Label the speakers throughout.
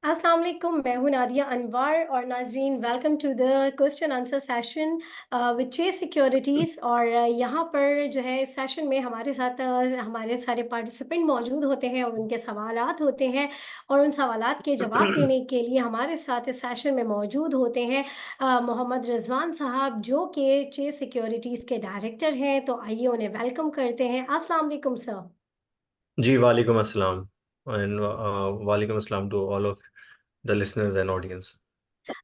Speaker 1: अस्सलाम वालेकुम। मैं हूँ नादिया अनवर और Nazreen, welcome to the question answer session with Chase Securities. और यहाँ पर जो है इस सेशन में हमारे साथ हमारे सारे पार्टिसिपेंट मौजूद होते हैं और उनके सवालात होते हैं। और उन सवालात के जवाब देने के लिए हमारे साथ इस सेशन में मौजूद होते हैं मोहम्मद रिजवान साहब, जो कि चेस सिक्योरिटीज़ के डायरेक्टर हैं। तो आइए उन्हें वेलकम करते हैं। अस्सलाम वालेकुम सर।
Speaker 2: जी वालेकुम अस्सलाम एंड वालेकुम अस्सलाम to all of the listeners and audience.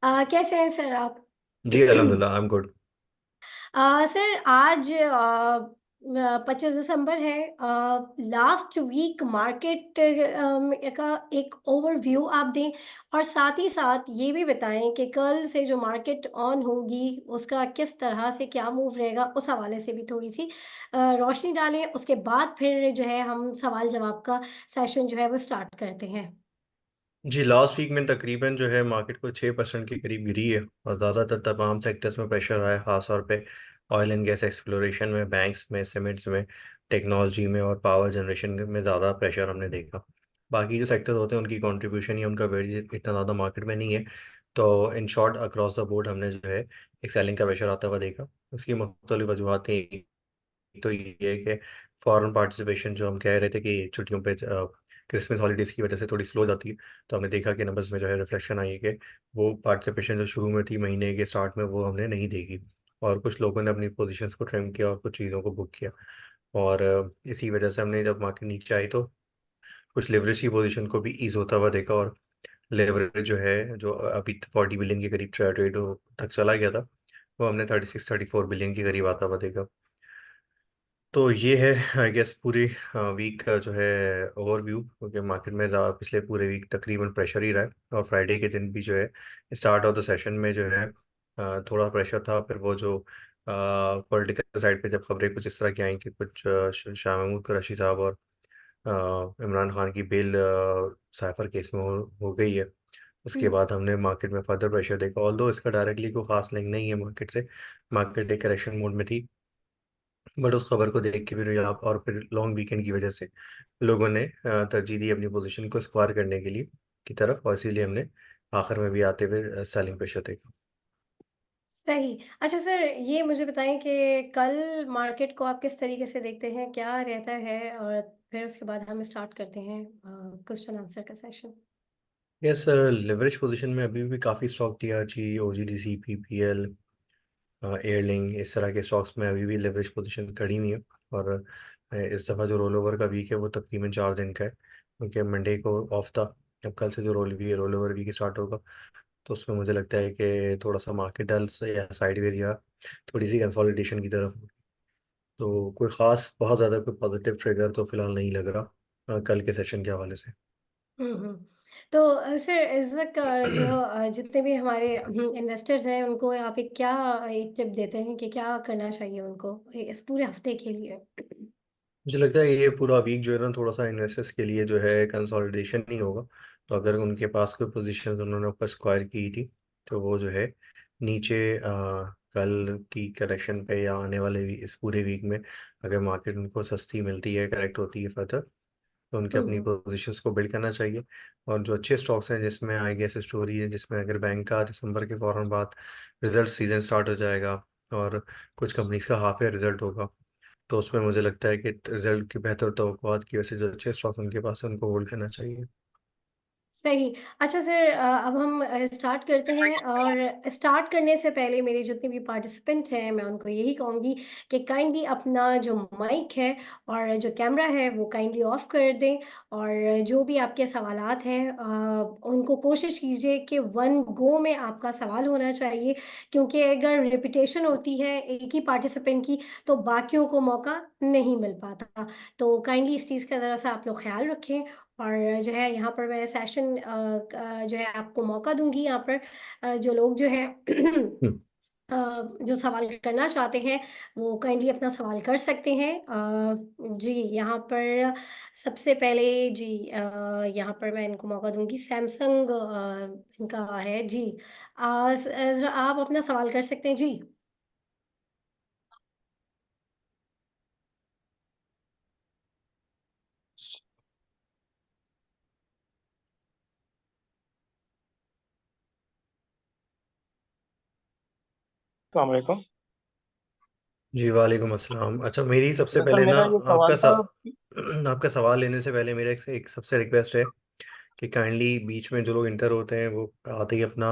Speaker 1: कैसे हैं सर आप?
Speaker 2: जी अल्हम्दुलिल्लाह आई एम गुड।
Speaker 1: सर आज 25 दिसंबर है। लास्ट वीक मार्केट का एक ओवरव्यू आप दें और साथ ही साथ ये भी बताएं कि कल से जो मार्केट ऑन होगी उसका किस तरह से क्या मूव रहेगा, उस हवाले से भी थोड़ी सी रोशनी डालें। उसके बाद फिर जो है हम सवाल जवाब का सेशन जो है वो स्टार्ट करते हैं।
Speaker 2: जी लास्ट वीक में तकरीबन जो है मार्केट को 6% के करीब गिरी है और ज़्यादातर तमाम सेक्टर्स में प्रेशर आया, खास तौर पे ऑयल एंड गैस एक्सप्लोरेशन में, बैंक्स में, सीमेंट्स में, टेक्नोलॉजी में और पावर जनरेशन में ज़्यादा प्रेशर हमने देखा। बाकी जो सेक्टर होते हैं उनकी कंट्रीब्यूशन ही उनका वेरी इतना ज़्यादा मार्केट में नहीं है। तो in short across the board हमने जो है एक सेलिंग का प्रेशर आता हुआ देखा। उसकी मुख्तलिफ वजूहतें, तो ये है कि फॉरेन पार्टिसिपेशन जो हम कह रहे थे कि छुट्टियों पे क्रिसमस हॉलीडेज़ की वजह से थोड़ी स्लो जाती है, तो हमने देखा कि नंबर्स में जो है रिफ्लेक्शन आई है कि वो पार्टिसिपेशन जो शुरू में थी महीने के स्टार्ट में वो हमने नहीं देखी। और कुछ लोगों ने अपनी पोजीशंस को ट्रिम किया और कुछ चीज़ों को बुक किया। और इसी वजह से हमने जब मार्केट नीचे आई तो कुछ लेवरेज की पोजीशन को भी ईज होता हुआ देखा। और लेवरेज जो है जो अभी 40 बिलियन के करीब ट्रेड तक चला गया था, वो हमने 36-34 बिलियन के करीब आता हुआ देखा। तो ये है आई गेस पूरी वीक का जो है ओवरव्यू, क्योंकि मार्केट में पिछले पूरे वीक तकरीबन प्रेशर ही रहा है। और फ्राइडे के दिन भी जो है स्टार्ट ऑफ द सेशन में जो है थोड़ा प्रेशर था। फिर वो जो पॉलिटिकल साइड पे जब खबरें कुछ इस तरह की आई कि कुछ शाह महमूद कुरैशी साहब और इमरान खान की बेल साइफर केस में हो गई है, उसके
Speaker 1: हम्म।
Speaker 2: बाद हमने मार्केट में फर्दर प्रेशर देखा। ऑल्दो इसका डायरेक्टली कोई खास लिंक नहीं है मार्केट से, मार्केट एक करेक्शन मोड में थी। बट उस खबर को देख के फिर आप और फिर लॉन्ग वीकेंड की वजह से लोगों ने तरजीह दी अपनी पोजीशन को स्क्वायर करने के लिए की तरफ, और इसीलिए हमने आखिर में भी आते हुए सेलिंग प्रेशर देखा।
Speaker 1: सही। अच्छा सर, ये मुझे बताएँ कि कल मार्केट को आप किस तरीके से देखते हैं? क्या रहता है? और फिर उसके बाद हम स्टार्ट करते हैं क्वेश्चन आंसर का सेशन।
Speaker 2: यस, लिवरेज पोजीशन में अभी भी काफ़ी stock TRG, OGDC, PPL, airlink, इस तरह के स्टॉक्स में अभी भी लिवरेज पोजीशन खड़ी हुई है। और इस दफ़ा जो रोल ओवर का वीक है वो तकरीबन 4 दिन का है, क्योंकि मंडे को ऑफ था। अब कल से जो रोल ओवर वीक स्टार्ट होगा, तो उसमें मुझे लगता है कि थोड़ा सा मार्केट डल से या साइडवेज या थोड़ी सी कंसोलिडेशन की तरफ होगी। तो कोई ख़ास बहुत ज़्यादा कोई पॉजिटिव ट्रिगर तो फिलहाल नहीं लग रहा कल के सेशन के हवाले से।
Speaker 1: हुँ, हुँ। तो सर इस वक़्त जो जितने भी हमारे इन्वेस्टर्स हैं उनको आप एक क्या एक टिप देते हैं कि क्या करना चाहिए उनको इस पूरे हफ़्ते के लिए?
Speaker 2: मुझे लगता है ये पूरा वीक जो है ना थोड़ा सा इन्वेस्टर्स के लिए जो है कंसोलिडेशन नहीं होगा। तो अगर उनके पास कोई पोजीशंस उन्होंने ऊपर स्क्वायर की थी, तो वो जो है नीचे कल की करेक्शन पे या आने वाले इस पूरे वीक में अगर मार्केट उनको सस्ती मिलती है, करेक्ट होती है फर्दर, तो उनके
Speaker 1: हुँ,
Speaker 2: अपनी
Speaker 1: हुँ।
Speaker 2: पोजीशंस को बिल्ड करना चाहिए। और जो अच्छे स्टॉक्स हैं जिसमें आई गेस स्टोरी है, जिसमें अगर बैंक का दिसंबर के फ़ौरन बाद रिजल्ट सीजन स्टार्ट हो जाएगा और कुछ कंपनीज का हाफ ईयर रिजल्ट होगा, तो उसमें मुझे लगता है कि रिजल्ट की बेहतर तवक्कुआत की वजह से जो अच्छे स्टॉक्स उनके पास है उनको होल्ड करना चाहिए।
Speaker 1: सही। अच्छा सर, अब हम स्टार्ट करते हैं और स्टार्ट करने से पहले मेरे जितने भी पार्टिसिपेंट हैं मैं उनको यही कहूँगी कि काइंडली अपना जो माइक है और जो कैमरा है वो काइंडली ऑफ कर दें। और जो भी आपके सवालात हैं उनको कोशिश कीजिए कि वन गो में आपका सवाल होना चाहिए, क्योंकि अगर रिपीटेशन होती है एक ही पार्टिसिपेंट की तो बाकियों को मौका नहीं मिल पाता। तो काइंडली इस चीज़ का ज़रा-सा आप लोग ख़्याल रखें। और जो है यहाँ पर मैं सेशन जो है आपको मौका दूँगी यहाँ पर जो लोग जो हैं
Speaker 2: हम्म।
Speaker 1: जो सवाल करना चाहते हैं वो काइंडली अपना सवाल कर सकते हैं। जी यहाँ पर सबसे पहले जी यहाँ पर मैं इनको मौका दूँगी। सैमसंग इनका है जी। ज़रा आप अपना सवाल कर सकते हैं जी।
Speaker 3: अस्सलाम वालेकुम।
Speaker 2: जी वालेकुम अस्सलाम। अच्छा, मेरी सबसे
Speaker 3: सर
Speaker 2: पहले ना
Speaker 3: मेरा ये
Speaker 2: आपका
Speaker 3: सवाल था।
Speaker 2: आपका सवाल लेने से पहले मेरा एक सबसे रिक्वेस्ट है कि काइंडली बीच में जो लोग इंटर होते हैं वो आते ही अपना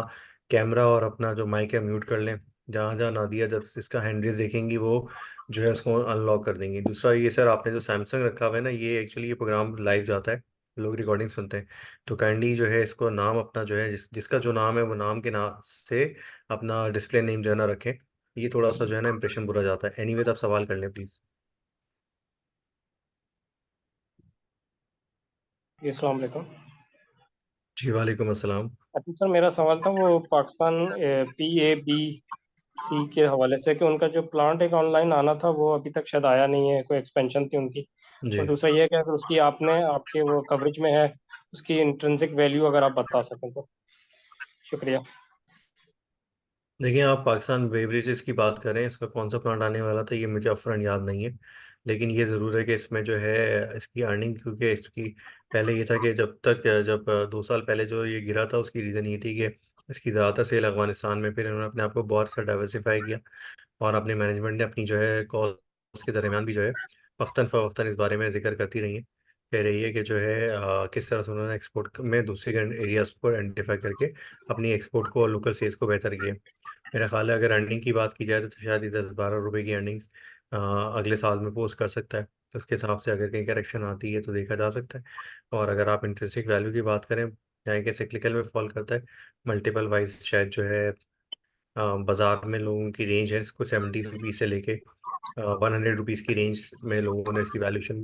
Speaker 2: कैमरा और अपना जो माइक है म्यूट कर लें। जहाँ जहाँ नादिया जब इसका हैंड रेज देखेंगी वो जो है उसको अनलॉक कर देंगी। दूसरा ये सर, आपने जो सैमसंग रखा हुआ है ना, ये एक्चुअली ये प्रोग्राम लाइव जाता है, लोग रिकॉर्डिंग सुनते हैं। तो काइंडली जो है इसको नाम अपना जो है जिसका जो नाम है वो नाम के नाम से अपना डिस्प्ले नेम जो है ना रखें। ये थोड़ा सा जो है ना इंप्रेशन बुरा जाता है। एनीवेज आप सवाल कर लें प्लीज़।
Speaker 3: जी अस्सलाम वालेकुम।
Speaker 2: जी वालेकुम अस्सलाम।
Speaker 3: अच्छा सर, मेरा सवाल था वो पाकिस्तान PABC के हवाले से कि उनका जो प्लांट एक ऑनलाइन आना था वो अभी तक शायद आया नहीं है, कोई एक्सपेंशन थी उनकी। और
Speaker 2: जी
Speaker 3: दूसरा ये है कि अगर उसकी आपके वो कवरेज में है, उसकी इंट्रिंसिक वैल्यू अगर आप बता सकें तो शुक्रिया।
Speaker 2: देखिए, आप पाकिस्तान बेवरेजेस की बात करें, इसका कौन सा प्लांट आने वाला था ये मुझे अपफ्रंट याद नहीं है। लेकिन ये ज़रूर है कि इसमें जो है इसकी अर्निंग, क्योंकि इसकी पहले ये था कि जब 2 साल पहले जो ये गिरा था उसकी रीज़न ये थी कि इसकी ज़्यादातर सेल अफगानिस्तान में, फिर इन्होंने अपने आप को बहुत सा डाइवर्सिफाई किया। और अपने मैनेजमेंट ने अपनी जो है कॉल्स के दरमियान भी जो है वक्तन फ़वक्तन इस बारे में जिक्र करती रही है, कह रही है कि जो है किस तरह से उन्होंने एक्सपोर्ट में दूसरे एरियाज को आइडेंटिफाई करके अपनी एक्सपोर्ट को और लोकल सेल्स को बेहतर किया। मेरा ख्याल है अगर अर्निंग की बात की जाए तो शायद ये 10-12 रुपए की अर्निंग्स अगले साल में पोस्ट कर सकता है। तो उसके हिसाब से अगर कहीं करेक्शन आती है तो देखा जा सकता है। और अगर आप इंटरेंसिक वैल्यू की बात करें, यानी कि सिक्लिकल में फॉल करता है, मल्टीपल वाइज शायद जो है बाजार में लोगों की रेंज है इसको 70 रुपीज़ से लेके 100 रुपीज़ की रेंज में लोगों ने इसकी वैल्यूशन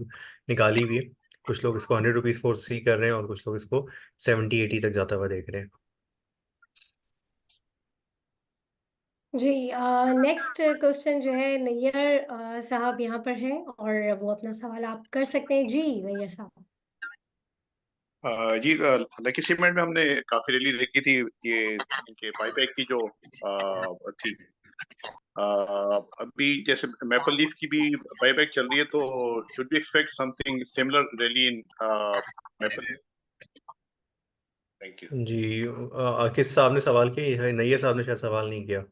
Speaker 2: निकाली हुई है। कुछ लोग इसको 100 रुपीज़ फोर सी कर रहे हैं और कुछ लोग इसको 70-80 तक जाता हुआ देख रहे हैं।
Speaker 1: जी, नेक्स्ट क्वेश्चन जो है नैयर साहब यहाँ पर हैं और वो अपना सवाल आप कर सकते हैं। जी नैयर साहब।
Speaker 4: जी, लकी सीमेंट में हमने काफी रैली देखी थी। ये इनके बाईबैक की जो थी, अभी जैसे मैपल लीफ की भी बाईबैक चल रही है, तो should be expect something similar rally in maple? Thank you.
Speaker 2: जी किस साहब ने सवाल किया? नैयर साहब ने शायद सवाल नहीं किया।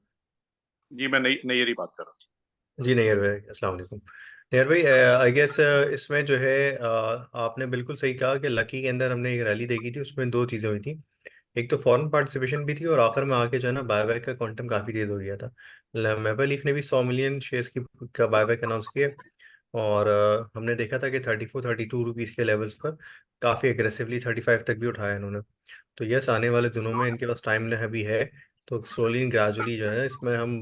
Speaker 4: जी, मैं नई नई बात कर रहा
Speaker 2: जी नैयर भाई, अस्सलाम वालेकुम। नैयर भाई, आई गेस इसमें जो है आपने बिल्कुल सही कहा कि लकी के अंदर हमने एक रैली देखी थी, उसमें दो चीज़ें हुई थी। एक तो फॉरेन पार्टिसिपेशन भी थी और आखिर में आके जो है ना बायबैक का क्वांटम काफ़ी तेज़ हो गया था। मेपल लीफ ने भी 100 मिलियन शेयर्स की का बायबैक अनाउंस किया। और हमने देखा था कि 34-32 रुपीज़ के लेवल्स पर काफ़ी एग्रेसिवली 35 तक भी उठाया इन्होंने। तो यस, आने वाले दिनों में इनके पास टाइम भी है। तो स्लोली ग्रेजुअली जो है ना इसमें हम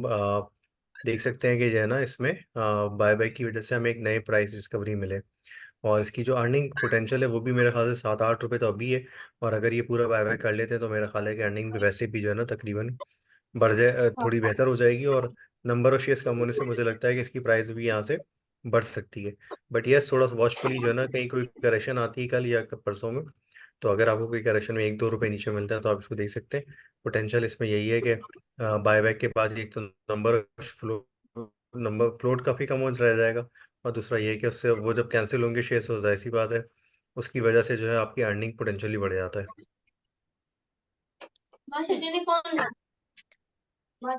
Speaker 2: देख सकते हैं कि जो है ना इसमें बायबैक की वजह से हमें एक नए प्राइस डिस्कवरी मिले। और इसकी जो अर्निंग पोटेंशियल है वो भी मेरे ख्याल से 7-8 रुपये तो अभी है। और अगर ये पूरा बायबैक कर लेते हैं तो मेरा ख्याल है कि अर्निंग भी वैसे भी जो है ना तकरीबन बढ़ जाए, थोड़ी बेहतर हो जाएगी। और नंबर ऑफ शेयर्स कम होने से मुझे लगता है कि इसकी प्राइस भी यहाँ से बढ़ सकती है। बट यस, थोड़ा सा वॉचफुली जो है ना, कहीं कोई करेक्शन आती है कल या परसों में, तो अगर आपको कोई करेक्शन में 1-2 रुपये नीचे मिलता है तो आप इसको देख सकते हैं। पोटेंशियल इसमें यही है कि बायबैक के बाद एक तो नंबर फ्लोट काफ़ी कम हो रह जाएगा। और दूसरा ये है कि उससे वो जब कैंसिल होंगे शेयर्स, हो जाए ऐसी बात है, उसकी वजह से जो है आपकी अर्निंग पोटेंशियली बढ़ जाता है।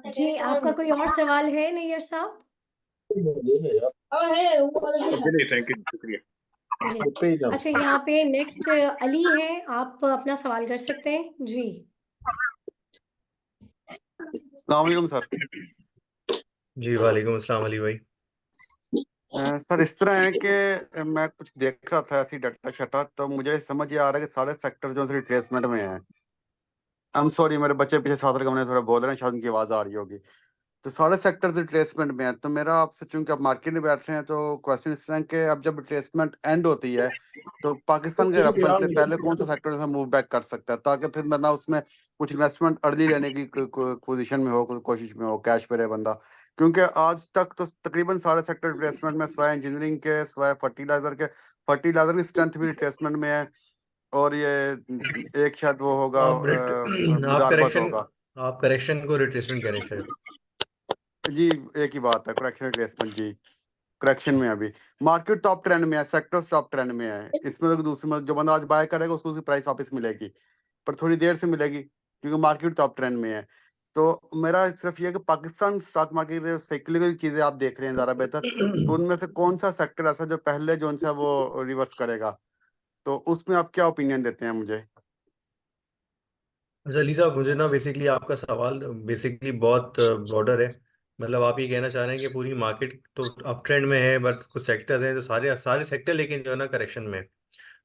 Speaker 1: जी, आपका कोई और सवाल है नैयर साहब?
Speaker 4: हूँ। थैंक यू, शुक्रिया।
Speaker 1: जी। अच्छा, यहाँ पे नेक्स्ट अली है, आप अपना सवाल कर सकते हैं। जी।
Speaker 5: अस्सलाम वालेकुम सर।
Speaker 2: जी वालेकुम अस्सलाम अली भाई।
Speaker 5: सर इस तरह है कि मैं कुछ देख रहा था ऐसी डाटा शाटा, तो मुझे समझ ये आ रहा है कि सारे सेक्टर जो रिट्रेसमेंट में हैं। आई एम सॉरी, मेरे बच्चे पीछे साथ रकम थोड़ा बोल रहे हैं, शायद उनकी आवाज़ आ रही होगी। तो सारे सेक्टर्स रिट्रेसमेंट में हैं। तो मेरा आपसे, चूंकि आप मार्केट में बैठ रहे हैं, तो क्वेश्चन इस तरह है कि अब जब रिट्रेसमेंट एंड होती है तो पाकिस्तान के रेफरेंस से पहले कौन सा सेक्टर से मूव बैक कर सकता है, ताकि फिर बंदा उसमें कुछ इन्वेस्टमेंट अर्ली लेने की पोजीशन में हो, कोशिश में हो, कैश पे रहे बंदा। क्योंकि आज तक तो तकरीबन सारे सेक्टर रिट्रेसमेंट में, सिवाय इंजीनियरिंग के, सिवाय फर्टिलाइजर की स्ट्रेंथ भी रिट्रेसमेंट में है। और ये एक शायद वो होगा,
Speaker 2: आप आप
Speaker 5: मुजारबत
Speaker 2: करेक्शन
Speaker 5: होगा।
Speaker 2: आप करेक्शन को रिट्रेसमेंट कह रहे हैं शायद।
Speaker 5: जी, एक ही बात है, करेक्शन रिट्रेसमेंट जी। करेक्शन में अभी मार्केट टॉप ट्रेंड में है, सेक्टर्स टॉप ट्रेंड में है। इसमें तो दूसरी जो बंदा आज बाय करेगा उसको उसकी प्राइस वापस मिलेगी, पर थोड़ी देर से मिलेगी क्योंकि मार्केट टॉप ट्रेंड में है। तो मेरा सिर्फ ये है कि पाकिस्तान स्टॉक मार्केट की साइक्लिकल चीजें आप देख रहे हैं ज्यादा बेहतर, तो उनमें से कौन सा सेक्टर ऐसा जो पहले जो है वो रिवर्स करेगा, तो उसमें आप क्या ओपिनियन देते हैं मुझे?
Speaker 2: अच्छा अली साहब, मुझे ना बेसिकली आपका सवाल बेसिकली बहुत ब्रॉडर है। मतलब आप ये कहना चाह रहे हैं कि पूरी मार्केट तो अप ट्रेंड में है, बट कुछ सेक्टर्स हैं जो सारे सारे सेक्टर लेकिन जो है ना करेक्शन में है।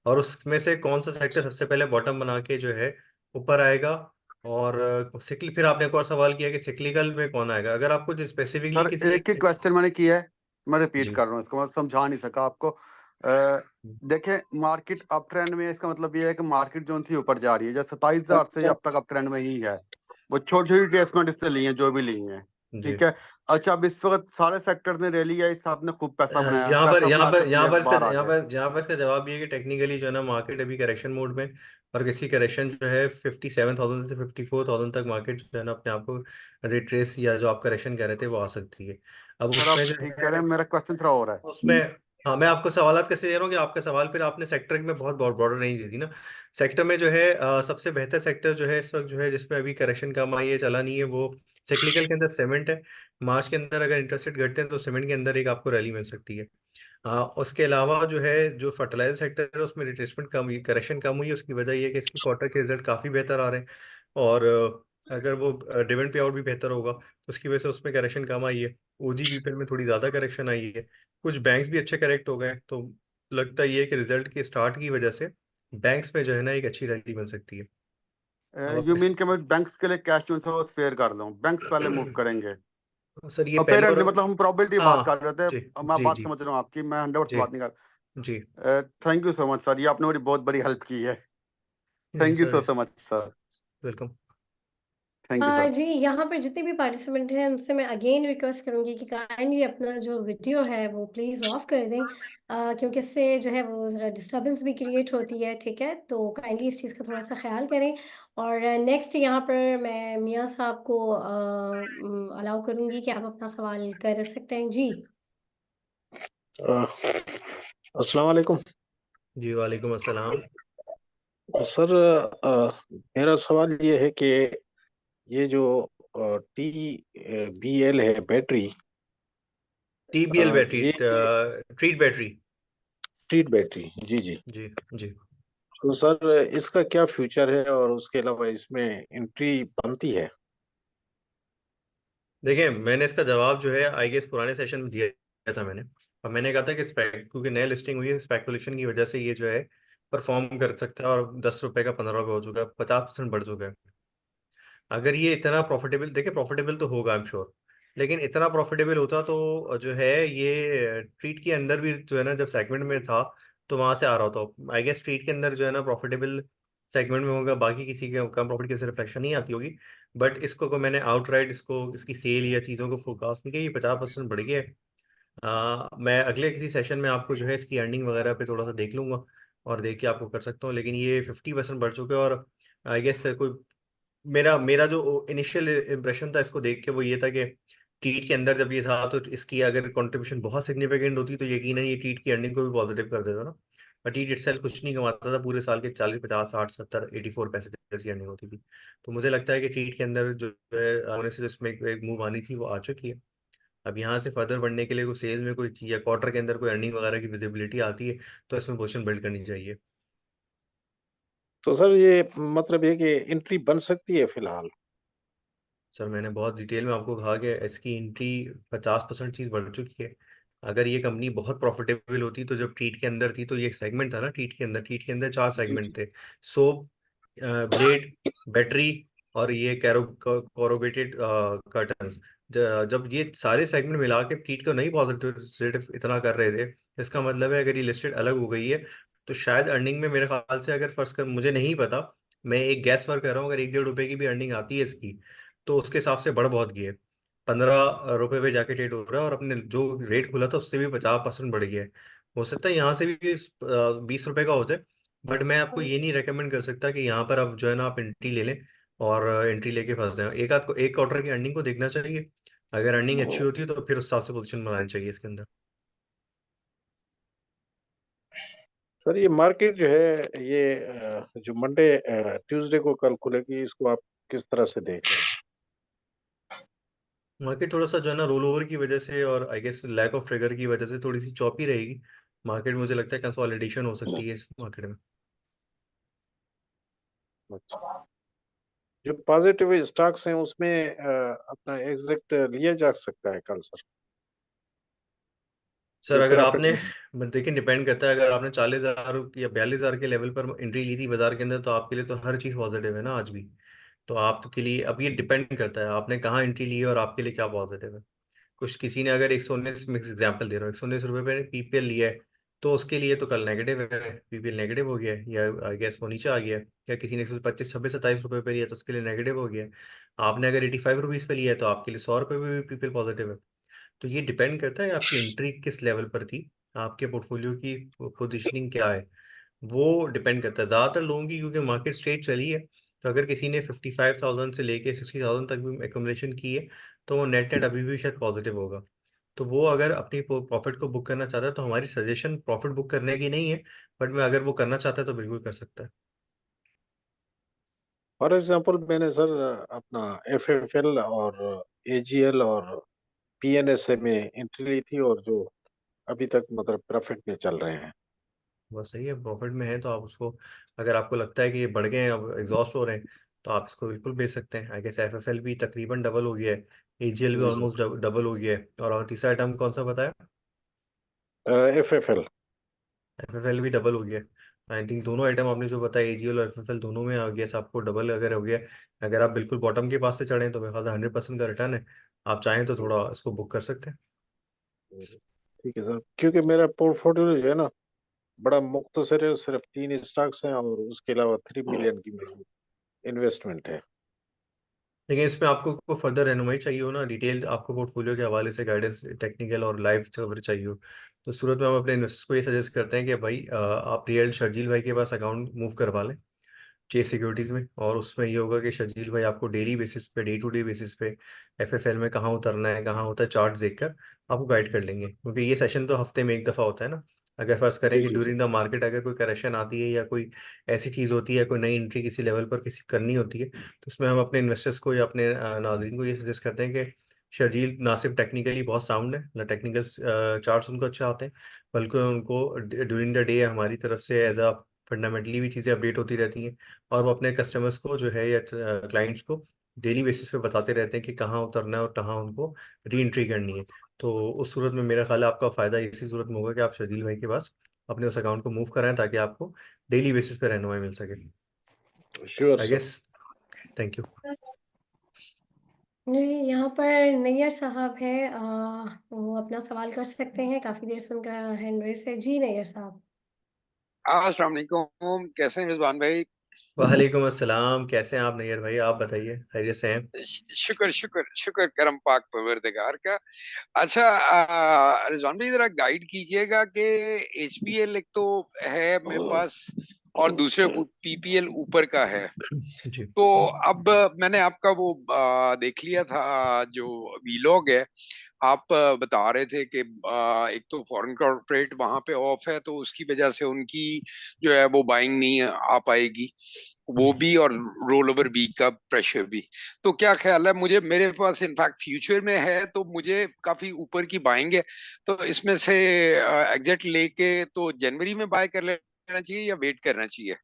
Speaker 2: और उसमें से कौन सा सेक्टर सबसे पहले बॉटम बना के जो है ऊपर आएगा। और सिकली फिर आपने एक और सवाल किया कि सिक्लिकल में कौन आएगा। अगर आपको जो स्पेसिफिकली
Speaker 5: सर
Speaker 2: किसी
Speaker 5: एक ही
Speaker 2: एक।
Speaker 5: क्वेश्चन मैंने किया है, मैं रिपीट
Speaker 2: जी।
Speaker 5: कर रहा हूँ इसको, मैं समझा नहीं सका आपको। देखें, मार्केट अप ट्रेंड में है, इसका मतलब ये है कि मार्केट जो थी ऊपर जा रही है, जैसे 27,000 से अब तक अप ट्रेंड में ही है। वो छोटी छोटी ट्रेसमेंट इससे ली है जो भी ली है,
Speaker 2: जी।
Speaker 5: ठीक है। अच्छा, अब इस वक्त सारे सेक्टर ने रैली आई, साहब ने खूब पैसा बनाया,
Speaker 2: यहाँ पर
Speaker 5: पैसा
Speaker 2: यहाँ
Speaker 5: बना के
Speaker 2: पर यहाँ पर
Speaker 5: प्लेयर्स
Speaker 2: इसका
Speaker 5: बाहर आ
Speaker 2: यहाँ
Speaker 5: गए।
Speaker 2: पर यहाँ पर इसका जवाब ये है कि टेक्निकली जो है ना मार्केट अभी करेक्शन मोड में। और किसी करेक्शन जो है 57,000 से 54,000 तक मार्केट जो है ना अपने आप को रिट्रेस, या जो आप करेक्शन कह रहे थे वो आ सकती है। अब
Speaker 5: सर
Speaker 2: उसमें
Speaker 5: आप
Speaker 2: जो
Speaker 5: ठीक कह रहे
Speaker 2: है
Speaker 5: हैं, मेरा क्वेश्चन थोड़ा और है।
Speaker 2: उसमें। हाँ, मैं आपको सवालात कैसे दे रहा हूँ कि आपका सवाल फिर आपने सेक्टर में बहुत बॉर्डर नहीं दी थी ना। सेक्टर में जो है सबसे बेहतर सेक्टर जो है इस वक्त जो है जिसमें अभी करेक्शन कम आई है, चला नहीं है, वो सिक्लिकल के अंदर सीमेंट है। मार्च के अंदर अगर इंटरेस्ट रेट घटते हैं तो सीमेंट के अंदर एक आपको रैली मिल सकती है। उसके अलावा जो है जो फर्टिलाइजर सेक्टर है उसमें रिट्रेसमेंट कम हुई, करेक्शन कम हुई है। उसकी वजह ये है कि इसके क्वार्टर के रिजल्ट काफ़ी बेहतर आ रहे हैं। और अगर वो डिविडेंड पे आउट भी बेहतर होगा तो उसकी वजह से उसमें करेक्शन कम आई है। ओजीवीपीएल में थोड़ी ज़्यादा करेक्शन आई है। कुछ बैंक्स भी अच्छे करेक्ट हो गए, तो लगता ये है कि रिजल्ट के स्टार्ट की वजह से बैंक्स में जो है ना एक अच्छी रैली बन सकती है। अब आप
Speaker 5: यू मीन कि मैं बैंक्स के लिए कैश जो है वो स्पेयर कर लूँ, बैंक्स पहले मूव करेंगे?
Speaker 2: सर ये पहले और।
Speaker 5: अपेरेंटली मतलब हम प्रोबेबिलिटी बात कर
Speaker 2: हाँ।
Speaker 5: रहे थे,
Speaker 2: जी
Speaker 5: मैं
Speaker 2: जी
Speaker 5: बात
Speaker 2: जी।
Speaker 5: समझ रहा हूँ आपकी, मैं 100%
Speaker 2: जी
Speaker 5: बात नहीं कर।
Speaker 2: जी।
Speaker 5: Thank you so much sir, ये आपने मेरी बहुत बड़ी हेल्प की है। Thank you
Speaker 2: sir
Speaker 5: so much sir.
Speaker 2: Welcome.
Speaker 5: Thank you sir.
Speaker 1: जी, यहाँ पर जितने भी पार्टिसिपेंट हैं उनसे मैं अगेन रिक्वेस्ट करूँगी कि काइंडली अपना जो वीडियो है वो प्लीज़ ऑफ कर दें, क्योंकि इससे जो है वो ज़रा डिस्टर्बेंस भी क्रिएट होती है, ठीक है? तो काइंडली इस चीज़ का थोड़ा-सा ख़्याल करें। और नेक्स्ट यहाँ पर मैं मियाँ साहब को अलाउ करूँगी कि आप अपना सवाल कर सकते हैं। जी।
Speaker 6: अस्सलाम वालेकुम
Speaker 2: जी वालेकुम अस्सलाम।
Speaker 6: सर। मेरा सवाल ये है कि ये जो टी बी एल है बैटरी,
Speaker 2: टीबीएल बैटरी,
Speaker 6: ये
Speaker 2: ट्रीट बैटरी।
Speaker 6: स्ट्रीट बैटरी, जी जी।
Speaker 2: जी जी।
Speaker 6: तो सर इसका क्या फ्यूचर है और उसके अलावा इसमें एंट्री बनती है?
Speaker 2: देखिए, मैंने इसका जवाब जो है आई गेस पुराने सेशन में दिया था मैंने। और मैंने कहा था कि क्योंकि नई लिस्टिंग हुई है, स्पेकुलेशन की वजह से ये जो है परफॉर्म कर सकता है। और 10 रुपए का 15 रुपये हो चुका है, 50% बढ़ चुका है। अगर ये इतना प्रॉफिटेबल, देखिए प्रॉफिटेबल तो होगा आई एम श्योर, लेकिन इतना प्रॉफिटेबल होता तो जो है ये ट्रीट के अंदर भी जो है ना जब सेगमेंट में था तो वहां से आ रहा होता। आई गेस ट्रीट के अंदर जो है ना प्रॉफिटेबल सेगमेंट में होगा, बाकी किसी के कम प्रॉफिट की रिफ्लेक्शन नहीं आती होगी। बट इसको को मैंने आउटराइट इसको इसकी सेल या चीज़ों को फोकास्ट नहीं किया। ये 50% बढ़ गया है। मैं अगले किसी सेशन में आपको जो है इसकी अर्निंग वगैरह पे थोड़ा सा देख लूंगा और देख के आपको कर सकता हूँ। लेकिन ये 50% बढ़ चुका है। और आई गेस कोई मेरा मेरा जो इनिशियल इम्प्रेशन था इसको देख के वो ये था कि टीट के अंदर जब ये था तो इसकी अगर कंट्रीब्यूशन बहुत सिग्निफिकेंट होती तो यकीनन ये टीट की अर्निंग को भी पॉजिटिव कर देता ना। और टीट इटसेल्फ कुछ नहीं कमाता था पूरे साल के 40 50 60 70 84 पैसे जैसी अर्निंग होती थी। तो मुझे लगता है कि टीट के अंदर जो है होने से जिसमें एक मूव आनी थी वो आ चुकी है। अब यहाँ से फर्दर बढ़ने के लिए कोई सेल्स में कोई या क्वार्टर के अंदर कोई अर्निंग वगैरह की विजिबिलिटी आती है तो इसमें पोजीशन बिल्ड करनी चाहिए।
Speaker 6: तो सर ये मतलब ये कि एंट्री बन सकती है फिलहाल?
Speaker 2: सर मैंने बहुत डिटेल में आपको कहा कि इसकी एंट्री 50% चीज़ बढ़ चुकी है। अगर ये कंपनी बहुत प्रॉफिटेबल होती तो जब ट्रीट के अंदर थी तो ये एक सेगमेंट था ना ट्रीट के अंदर 4 सेगमेंट थे। सोप, ब्लेड, बैटरी और ये कोरोगेटेड कर्टन्स। जब ये सारे सेगमेंट मिला के ट्रीट को नहीं पॉजिटिव इतना कर रहे थे, इसका मतलब है अगर ये लिस्टेड अलग हो गई है तो शायद अर्निंग में मेरे ख्याल से, अगर फर्स्ट कर मुझे नहीं पता, मैं एक गैस वर्क कर रहा हूँ, अगर 1 1.5 रुपए की भी अर्निंग आती है इसकी तो उसके हिसाब से बढ़ बहुत गई है। 15 रुपए पे जाके ट्रेड हो रहा है और अपने जो रेट खुला था उससे भी 50% बढ़ गया है। हो सकता है यहाँ से भी 20 रुपए का हो जाए। बट मैं आपको ये नहीं रेकमेंड कर सकता कि यहाँ पर आप जो है ना आप एंट्री ले लें और एंट्री लेके फंस जाए। एक आध को एक क्वार्टर की अर्निंग को देखना चाहिए। अगर अर्निंग अच्छी होती है तो फिर उस हिसाब से पोजीशन बनानी चाहिए इसके अंदर।
Speaker 6: सर ये मार्केट जो है ये जो मंडे ट्यूसडे को कल खुलेगी, इसको आप किस तरह से देख रहे हैं?
Speaker 2: मार्केट थोड़ा सा जो है ना रोल ओवर की वजह से और I guess lack of trigger की वजह से थोड़ी सी चौपी रहेगी मार्केट। मुझे लगता है कंसोलिडेशन हो सकती है इस मार्केट में।
Speaker 6: अच्छा, जो पॉजिटिव स्टॉक्स हैं उसमें अपना एग्जिट लिया जा सकता है कल सर,
Speaker 2: सर
Speaker 6: जो
Speaker 2: अगर
Speaker 6: प्रॉफिट
Speaker 2: आपने,
Speaker 6: में?
Speaker 2: देखिए डिपेंड करता है, अगर आपने 40,000 या 42,000 के लेवल पर एंट्री ली थी बाजार के अंदर तो आपके लिए तो हर चीज़ पॉजिटिव है ना आज भी। तो आपके लिए अब ये डिपेंड करता है आपने कहाँ एंट्री ली है और आपके लिए क्या पॉजिटिव है। कुछ किसी ने अगर 119, मैं एग्जाम्पल दे रहा हूँ, 119 रुपये पे पीपीएल लिया है तो उसके लिए तो कल नेगेटिव है, पीपीएल नेगेटिव हो गया है या आई गेस वो नीचे आ गया है। या किसी ने 125, 26, 27 रुपये पे लिया तो उसके लिए नेगेटिव हो गया है। आपने अगर 85 रुपीज़ पे लिया है तो आपके लिए 100 रुपये पे भी पीपीएल पॉजिटिव है। तो ये डिपेंड करता है आपकी एंट्री किस लेवल पर थी, आपके पोर्टफोलियो की पोजीशनिंग क्या है, वो डिपेंड करता है ज़्यादातर लोगों की, क्योंकि मार्केट स्ट्रेट चली है। तो अगर किसी ने 55,000 से लेके 60,000 तक भी एकोमोडेशन की है तो वो नेट नेट अभी भी शायद पॉजिटिव होगा। तो वो अगर अपनी प्रॉफिट को बुक करना चाहता है तो हमारी सजेशन प्रॉफिट बुक करने की नहीं है, बट मैं अगर वो करना चाहता है तो बिल्कुल कर सकता है।
Speaker 6: फॉर एग्जांपल मैंने सर अपना एफएफएल और एजीएल और पीएनएसए में एंट्री ली थी, और जो अभी तक मतलब प्रॉफिट में चल रहे हैं।
Speaker 2: बस सही है, प्रॉफिट में है तो आप उसको, अगर आपको लगता है कि ये बढ़ गए हैं अब एग्जॉस्ट हो रहे हैं तो आप इसको बिल्कुल बेच सकते हैं। आई गेस एफएफएल भी तकरीबन डबल हो गया है, एजीएल भी
Speaker 6: जी जी।
Speaker 2: ऑलमोस्ट डबल हो गया है, और तीसरा आइटम कौन सा बताया?
Speaker 6: एफएफएल।
Speaker 2: एफएफएल भी डबल हो गया। आई थिंक दोनों आइटम आपने जो बताया एजीएल और एफएफएल दोनों में आ गया आपको डबल अगर हो गया। अगर आप बिल्कुल बॉटम के पास से चढ़े तो मेरे ख्याल से 100% का रिटर्न है। आप चाहें तो थोड़ा इसको बुक कर सकते हैं।
Speaker 6: ठीक है सर, क्योंकि मेरा पोर्टफोलियो जो है ना बड़ा मुख्तसर है, सिर्फ 3 स्टॉक्स हैं और उसके अलावा 3 मिलियन की मेरी इन्वेस्टमेंट है।
Speaker 2: लेकिन इसमें आपको फर्दर रहनुमाई चाहिए हो ना, डिटेल आपको पोर्टफोलियो के हवाले से गाइडेंस टेक्निकल और लाइव कवर चाहिए हो, तो उस सूरत में हम अपने इन्वेस्टर्स को ये सजेस्ट करते हैं कि भाई आप रियल शर्जील भाई के पास अकाउंट मूव करवा लें चेस सिक्योरिटीज में। और उसमें ये होगा कि शर्जील भाई आपको डेली बेसिस पे, डे टू डे बेसिस पे एफएफएल में कहाँ उतरना है कहाँ होता है चार्ट देखकर आपको गाइड कर लेंगे, क्योंकि ये सेशन तो हफ्ते में एक दफ़ा होता है ना। अगर फर्ज करें
Speaker 6: जी
Speaker 2: कि
Speaker 6: जी जी।
Speaker 2: ड्यूरिंग द मार्केट अगर कोई करेक्शन आती है या कोई ऐसी चीज़ होती है, कोई नई एंट्री किसी लेवल पर किसी करनी होती है, तो उसमें हम अपने इन्वेस्टर्स को या अपने नाजरीन को ये सजेस्ट करते हैं कि शर्जील ना सिर्फ टेक्निकली बहुत साउंड है, ना टेक्निकल चार्ट्स उनको अच्छे आते हैं, बल्कि उनको ड्यूरिंग द डे हमारी तरफ से एज अ फंडामेंटली भी चीज़ें अपडेट होती रहती हैं। और वो अपने कस्टमर्स को जो है या क्लाइंट्स को डेली बेसिस पे बताते रहते हैं कि कहाँ उतरना है और कहाँ उनको री एंट्री करनी है। तो उस सूरत में मेरा ख्याल है आपका फ़ायदा इसी सूरत में होगा कि आप शजील भाई के पास अपने उस अकाउंट को मूव कराएं ताकि आपको डेली बेसिस पे रहनुमाई मिल सके।
Speaker 6: Sure
Speaker 2: I
Speaker 6: sir.
Speaker 2: Guess, thank you.
Speaker 1: जी, यहाँ पर नैयर साहब हैं, वो अपना सवाल कर सकते हैं, काफ़ी देर से उनका हैंड रेस है। जी, नैयर साहब।
Speaker 7: अस्सलाम वालेकुम, कैसे हैं रिजवान भाई?
Speaker 2: वालेकुम अस्सलाम, कैसे हैं आप नैयर भाई? आप बताइए, खैरियत से हैं?
Speaker 7: शुक्र शुक्र शुक्र करम पाक परवरदिगार का। अच्छा, रिजवान भाई जरा गाइड कीजिएगा कि एचपीएल एक तो है मेरे पास और दूसरे पीपीएल ऊपर का है।
Speaker 2: जी
Speaker 7: तो अब मैंने आपका वो देख लिया था, जो वीलॉग है। आप बता रहे थे कि एक तो फॉरेन कॉर्पोरेट वहां पे ऑफ है तो उसकी वजह से उनकी जो है वो बाइंग नहीं आ पाएगी, वो
Speaker 2: जी।
Speaker 7: भी, और रोल ओवर बी का प्रेशर भी। तो क्या ख्याल है, मुझे मेरे पास इनफैक्ट फ्यूचर में है तो मुझे काफी ऊपर की बाइंग है, तो इसमें से एग्जिट लेके तो जनवरी में बाय कर लेना चाहिए या वेट करना चाहिए?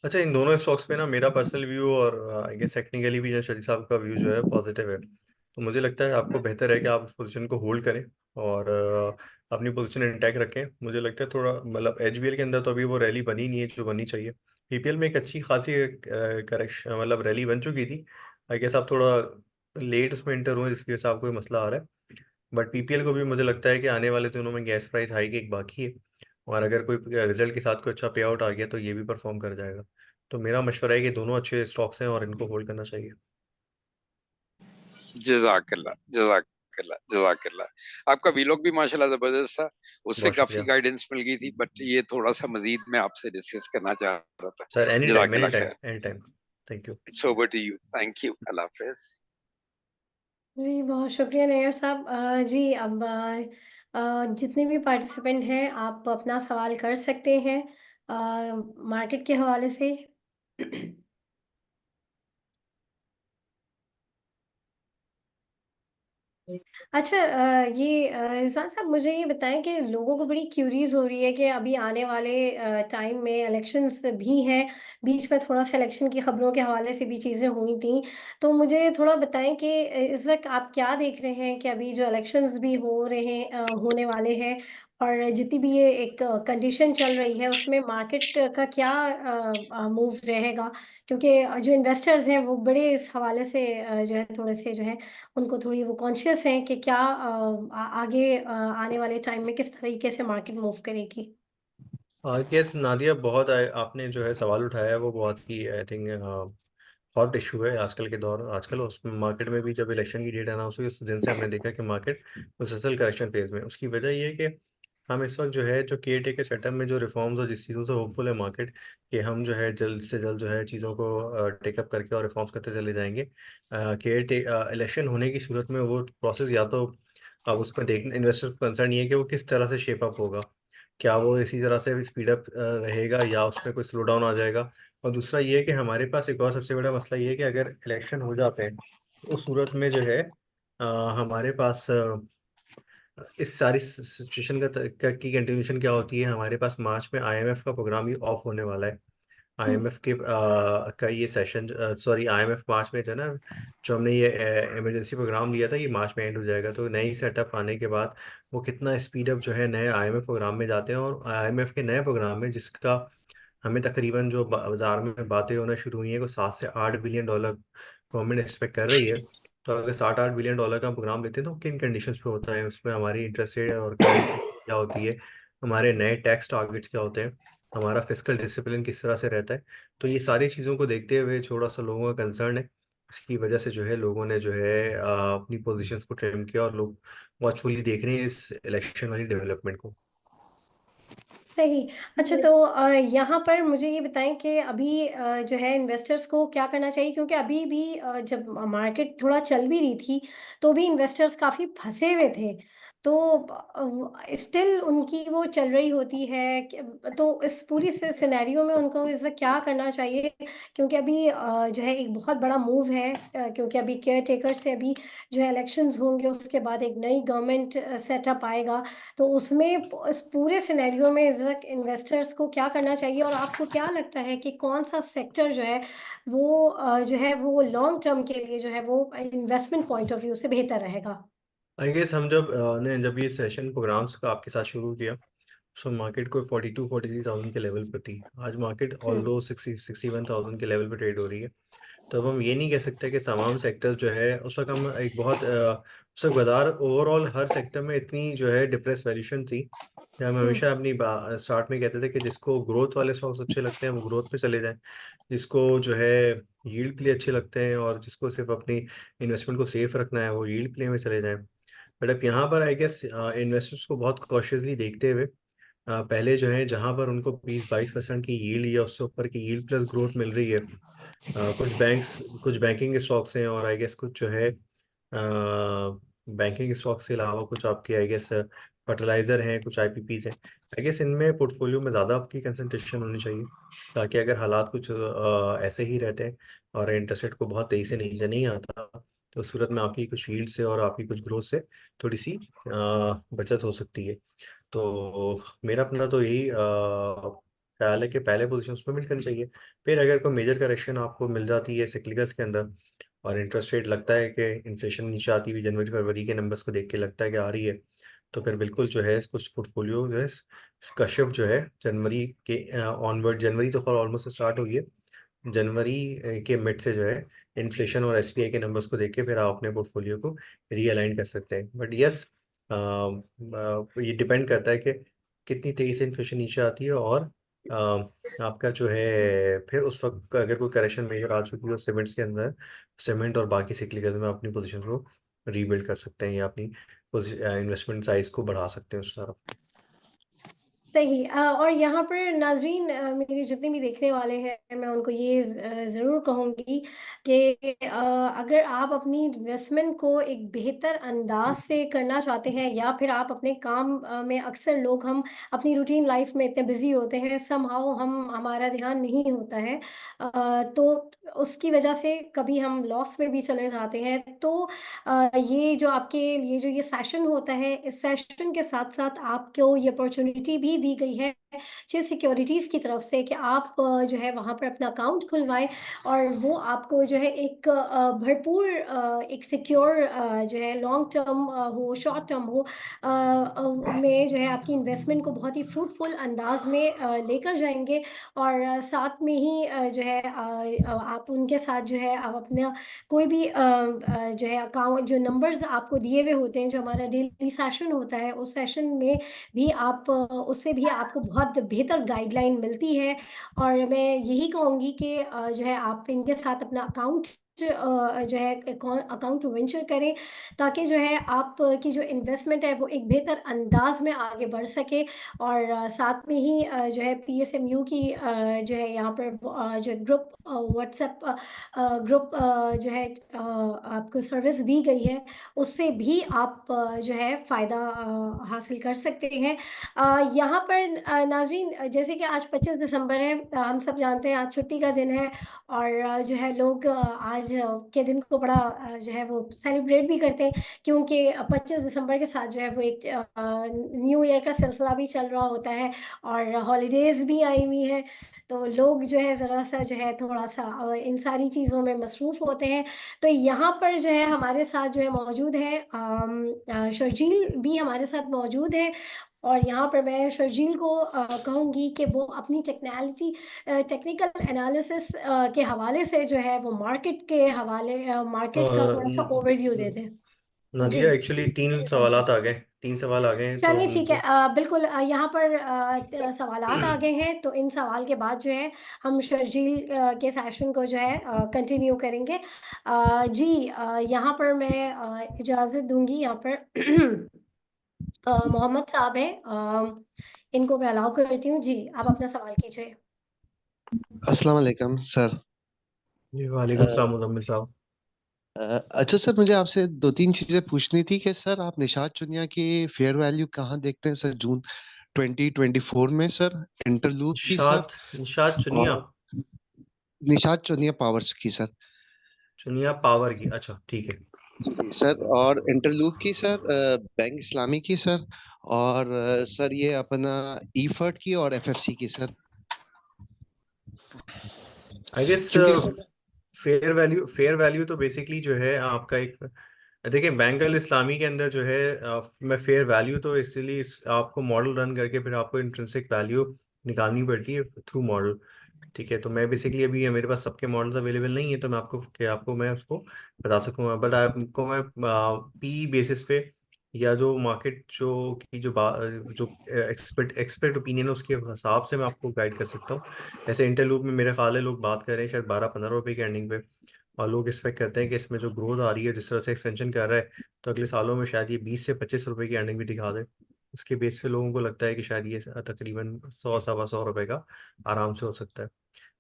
Speaker 2: अच्छा, इन दोनों स्टॉक्स पे ना मेरा पर्सनल व्यू और आई गेस टेक्निकली भी जो शरीफ साहब का व्यू जो है पॉजिटिव है। तो मुझे लगता है आपको बेहतर है कि आप उस पोजीशन को होल्ड करें और अपनी पोजीशन इंटैक्ट रखें। मुझे लगता है थोड़ा मतलब एचबीएल के अंदर तो अभी वो रैली बनी नहीं है जो बननी चाहिए। पीपीएल में एक अच्छी खासी करेक्शन मतलब रैली बन चुकी थी। आई गेस आप थोड़ा लेट उसमें इंटर हुए जिसकी वजह से आपको ये मसला आ रहा है। बट पीपीएल को भी मुझे लगता है कि आने वाले दिनों में गैस प्राइस हाइक एक बाकी है, और अगर कोई रिजल्ट के साथ कोई अच्छा पे आउट आ गया तो ये भी परफॉर्म कर जाएगा। तो मेरा मशवरा है कि दोनों अच्छे स्टॉक्स हैं और इनको होल्ड करना चाहिए।
Speaker 7: जजाकल्ला जजाकल्ला जजाकल्ला। आपका वीलॉग भी माशाल्लाह जबरदस्त था, उससे
Speaker 2: बहुत
Speaker 7: काफी
Speaker 2: शुक्रिया
Speaker 7: गाइडेंस मिल गई थी, बट ये थोड़ा सा मजीद मैं आपसे डिस्कस करना चाह रहा था।
Speaker 2: सर, एनी
Speaker 7: जजाकल्ला
Speaker 2: टाइम
Speaker 7: खैर।
Speaker 2: Any time. Thank you.
Speaker 7: It's over to you, thank you, अल्लाह हाफिज।
Speaker 1: जी, बहुत शुक्रिया नैयर साहब। जी, अब जितने भी पार्टिसिपेंट हैं, आप अपना सवाल कर सकते हैं मार्केट के हवाले से। अच्छा ये रिजवान साहब मुझे ये बताएं कि लोगों को बड़ी क्यूरीज हो रही है कि अभी आने वाले टाइम में इलेक्शंस भी हैं। बीच में थोड़ा सा इलेक्शन की खबरों के हवाले से भी चीज़ें हुई थी। तो मुझे थोड़ा बताएं कि इस वक्त आप क्या देख रहे हैं कि अभी जो इलेक्शंस भी हो रहे होने वाले हैं और जितनी भी ये एक कंडीशन चल रही है उसमें मार्केट का क्या मूव रहेगा। क्योंकि जो इन्वेस्टर्स हैं वो बड़े इस हवाले से जो है थोड़े से जो है उनको थोड़ी वो कॉन्शियस हैं कि क्या आगे आने वाले टाइम में किस तरीके से मार्केट मूव करेगी।
Speaker 2: यस नादिया, बहुत आपने जो है सवाल उठाया है वो बहुत ही आई थिंक हॉट इशू है आजकल के दौर। आजकल उस मार्केट में भी जब इलेक्शन की डेट अनाउंस हुई उस दिन से हमने देखा कि मार्केट मुसलसल करेक्शन फेज में। उसकी वजह ये है कि हम इस वक्त जो है जो केयर टेकर सेटअप में जो रिफॉर्म्स और जिस चीज़ों से होपफुल है मार्केट कि हम जो है जल्द से जल्द जो है चीज़ों को टेकअप करके और रिफॉर्म्स करते चले जाएंगे। इलेक्शन होने की सूरत में वो प्रोसेस या तो अब उसमें देखना इन्वेस्टर्स को कंसर्न ये है कि वो किस तरह से शेप अप होगा, क्या वो इसी तरह से स्पीड अप रहेगा या उसमें कोई स्लो डाउन आ जाएगा। और दूसरा ये है कि हमारे पास एक और सबसे बड़ा मसला ये है कि अगर इलेक्शन हो जाते हैं तो उस सूरत में जो है हमारे पास इस सारी सिचुएशन की कंटिन्यूशन क्या होती है। हमारे पास मार्च में आईएमएफ का प्रोग्राम ही ऑफ होने वाला है।
Speaker 1: हम्म।
Speaker 2: आईएमएफ के का ये सेशन, सॉरी आईएमएफ मार्च में जो है ना, जो हमने ये इमरजेंसी प्रोग्राम लिया था ये मार्च में एंड हो जाएगा। तो नई सेटअप आने के बाद वो कितना स्पीड अप जो है नए आईएमएफ प्रोग्राम में जाते हैं, और आईएमएफ के नए प्रोग्राम में जिसका हमें तकरीबन जो बाजार में बातें होना शुरू हुई हैं को 7 से 8 बिलियन डॉलर गवर्नमेंट एक्सपेक्ट कर रही है। तो अगर 7-8 बिलियन डॉलर का प्रोग्राम लेते हैं तो किन कंडीशंस पे होता है, उसमें हमारी इंटरेस्ट रेट और करेंसी क्या होती है, हमारे नए टैक्स टारगेट्स क्या होते हैं, हमारा फिस्कल डिसिप्लिन किस तरह से रहता है। तो ये सारी चीज़ों को देखते हुए थोड़ा सा लोगों का कंसर्न है। इसकी वजह से जो है लोगों ने जो है अपनी पोजीशंस को ट्रिम किया और लोग वॉचफुली देख रहे हैं इस इलेक्शन वाली डेवलपमेंट को।
Speaker 1: सही। अच्छा तो यहाँ पर मुझे ये बताएं कि अभी जो है इन्वेस्टर्स को क्या करना चाहिए क्योंकि अभी भी जब मार्केट थोड़ा चल भी रही थी तो भी इन्वेस्टर्स काफ़ी फंसे हुए थे। तो स्टिल उनकी वो चल रही होती है तो इस पूरी सिनेरियो में उनको इस वक्त क्या करना चाहिए। क्योंकि अभी जो है एक बहुत बड़ा मूव है क्योंकि अभी केयर टेकर से अभी जो है इलेक्शंस होंगे उसके बाद एक नई गवर्नमेंट सेटअप आएगा। तो उसमें इस पूरे सिनेरियो में इस वक्त इन्वेस्टर्स को क्या करना चाहिए और आपको क्या लगता है कि कौन सा सेक्टर जो है वो जो है वो लॉन्ग टर्म के लिए जो है वो इन्वेस्टमेंट पॉइंट ऑफ व्यू से बेहतर रहेगा।
Speaker 2: आई गेस हम जब ये सेशन प्रोग्राम्स का आपके साथ शुरू किया सो मार्केट को 42-43 थाउजेंड के लेवल पर थी। आज मार्केट ऑल
Speaker 1: हम्म।
Speaker 2: दो 61,000 के लेवल पर ट्रेड हो रही है। तो अब हम ये नहीं कह सकते कि तमाम सेक्टर्स जो है उस वक्त हम एक बहुत उस वक्त बाजार ओवरऑल हर सेक्टर में इतनी जो है डिप्रेस वैल्यूशन थी कि हम
Speaker 1: हम्म।
Speaker 2: हमेशा अपनी स्टार्ट में कहते थे कि जिसको ग्रोथ वाले स्टॉक्स अच्छे लगते हैं वो ग्रोथ पे चले जाएं, जिसको जो है यील्ड प्ले अच्छे लगते हैं और जिसको सिर्फ अपनी इन्वेस्टमेंट को सेफ रखना है वो यील्ड प्ले में चले जाएं। बट अब यहाँ पर आई गेस इन्वेस्टर्स को बहुत कॉशियसली देखते हुए पहले जो है जहाँ पर उनको 20-22% की यील्ड या उससे ऊपर की यील्ड प्लस ग्रोथ मिल रही है, कुछ बैंकिंग स्टॉक्स हैं और आई गेस कुछ जो है बैंकिंग स्टॉक्स के अलावा कुछ आपके आई गेस फर्टिलाइजर हैं, कुछ आईपीपीज हैं। आई गेस इनमें पोर्टफोलियो में ज़्यादा आपकी कंसंट्रेशन होनी चाहिए ताकि अगर हालात कुछ ऐसे ही रहते हैं और इंटरेस्ट रेट को बहुत तेज़ी से नीचे नहीं आता तो उस सूरत में आपकी कुछ यील्ड से और आपकी कुछ ग्रोथ से थोड़ी सी बचत हो सकती है। तो मेरा अपना तो यही ख्याल है कि पहले पोजीशन उसमें मिल करनी चाहिए। फिर अगर कोई मेजर करेक्शन आपको मिल जाती है सिक्लिकल्स के अंदर और इंटरेस्ट रेट लगता है कि इन्फ्लेशन नीचे आती हुई जनवरी फरवरी के नंबर्स को देख के लगता है कि आ रही है, तो फिर बिल्कुल जो है कुछ पोर्टफोलियो जो है का शिफ्ट जो है जनवरी के ऑनवर्ड, जनवरी तो खैर ऑलमोस्ट स्टार्ट हो गई है, जनवरी के मिड से जो है इन्फ्लेशन और एसपीआई के नंबर्स को देख के फिर आप अपने पोर्टफोलियो को रीअलाइन कर सकते हैं। बट यस, ये डिपेंड करता है कि कितनी तेजी से इन्फ्लेशन नीचे आती है और आपका जो है फिर उस वक्त अगर कोई करेक्शन मेजर आ चुकी हो सीमेंट्स के अंदर, सीमेंट और बाकी सिक्लिकल में अपनी पोजीशन को रीबिल्ड कर सकते हैं या अपनी इन्वेस्टमेंट साइज को बढ़ा सकते हैं उस तरफ।
Speaker 1: सही। और यहाँ पर नाजरीन, मेरे जितने भी देखने वाले हैं, मैं उनको ये ज़रूर कहूँगी कि अगर आप अपनी इन्वेस्टमेंट को एक बेहतर अंदाज से करना चाहते हैं, या फिर आप अपने काम में, अक्सर लोग हम अपनी रूटीन लाइफ में इतने बिजी होते हैं, समहाउ हमारा ध्यान नहीं होता है, तो उसकी वजह से कभी हम लॉस में भी चले जाते हैं। तो ये जो आपके ये जो ये सेशन होता है, इस सेशन के साथ साथ आपको ये अपॉर्चुनिटी भी दी गई है चीज सिक्योरिटीज की तरफ से कि आप जो है वहाँ पर अपना अकाउंट खुलवाएं, और वो आपको जो है एक भरपूर एक सिक्योर जो है लॉन्ग टर्म हो, शॉर्ट टर्म हो, में जो है आपकी इन्वेस्टमेंट को बहुत ही फ्रूटफुल अंदाज में लेकर जाएंगे। और साथ में ही जो है आप उनके साथ जो है आप अपना कोई भी जो है अकाउंट, जो नंबर्स आपको दिए हुए होते हैं, जो हमारा डेली सेशन होता है, उस सेशन में भी आप उससे भी आपको बहुत बेहतर गाइडलाइन मिलती है। और मैं यही कहूँगी कि जो है आप इनके साथ अपना अकाउंट जो है अकाउंट वेंचर करें, ताकि जो है आप की जो इन्वेस्टमेंट है वो एक बेहतर अंदाज में आगे बढ़ सके। और साथ में ही जो है PSMU की जो है यहाँ पर जो ग्रुप व्हाट्सएप ग्रुप जो है आपको सर्विस दी गई है, उससे भी आप जो है फ़ायदा हासिल कर सकते हैं। यहाँ पर नाजरीन, जैसे कि आज 25 दिसंबर है, हम सब जानते हैं आज छुट्टी का दिन है, और जो है लोग आज के दिन को बड़ा जो है वो सेलिब्रेट भी करते हैं, क्योंकि 25 दिसंबर के साथ जो है वो एक न्यू ईयर का सिलसिला भी चल रहा होता है, और हॉलीडेज भी आई हुई हैं। तो लोग जो है ज़रा सा जो है थोड़ा सा इन सारी चीज़ों में मसरूफ़ होते हैं। तो यहाँ पर जो है हमारे साथ जो है मौजूद है शर्जील भी हमारे साथ मौजूद है। और यहाँ पर मैं शर्जील को कहूँगी कि वो अपनी टेक्निकल एनालिसिस के हवाले से जो है वो मार्केट का थोड़ा सा ओवरव्यू दे दें। जी,
Speaker 2: नादिया, एक्चुअली तीन सवालात आ गए, 3 सवाल आ गए हैं, तो
Speaker 1: चलिए ठीक है।
Speaker 2: उनको
Speaker 1: बिल्कुल, यहाँ पर सवालात आ गए हैं, तो इन सवाल के बाद जो है हम शर्जील के सेशन को जो है कंटिन्यू करेंगे। जी, यहाँ पर मैं इजाज़त दूंगी। यहाँ पर मोहम्मद साहब हैं, इनको मैं अलाउ करती हूँ। जी, आप अपना सवाल कीजिए।
Speaker 8: अस्सलाम वालेकुम सर।
Speaker 2: जी,
Speaker 8: अ,
Speaker 2: वालेकुम सलाम मुदम्मिल साहब।
Speaker 8: अच्छा सर, मुझे आपसे दो तीन चीजें पूछनी थी कि सर आप निशात चुनिया की फेयर वैल्यू कहाँ देखते हैं सर जून 2024 में सर, इंटरलूप की सर,
Speaker 2: निशात निशात चुनिया।
Speaker 8: और निशात चुनिया पावर्स की सर।
Speaker 2: चुनिया पावर की, अच्छा ठीक है।
Speaker 8: जी सर, और इंटरलूप की सर, बैंक इस्लामी की सर, और सर ये अपना ईफर्ट की और एफएफसी की सर।
Speaker 2: आई गेस
Speaker 8: क्योंकि सर
Speaker 2: फेयर वैल्यू तो बेसिकली जो है आपका एक, देखिए बैंक अल इस्लामी के अंदर जो है मैं फेयर वैल्यू तो इसलिए आपको मॉडल रन करके फिर आपको इंट्रिंसिक वैल्यू निकालनी पड़ती है थ्रू मॉडल। ठीक है, तो मैं बेसिकली अभी मेरे पास सबके मॉडल्स अवेलेबल नहीं है, तो मैं आपको मैं उसको बता सकूंगा, बट आपको मैं पी बेसिस पे या जो मार्केट जो एक्सपर्ट एक्सपर्ट ओपिनियन है उसके हिसाब से मैं आपको गाइड कर सकता हूँ। जैसे इंटरलूप में मेरे ख्याल है लोग बात कर रहे हैं शायद 12-15 रुपए की अर्निंग पे, और लोग एक्सपेक्ट करते हैं कि इसमें जो ग्रोथ आ रही है, जिस तरह से एक्सपेंशन कर रहा है, तो अगले सालों में शायद ये 20 से 25 रुपए की अर्निंग भी दिखा दे। उसके बेस पे लोगों को लगता है कि शायद ये तकरीबन 100-125 रुपए का आराम से हो सकता है।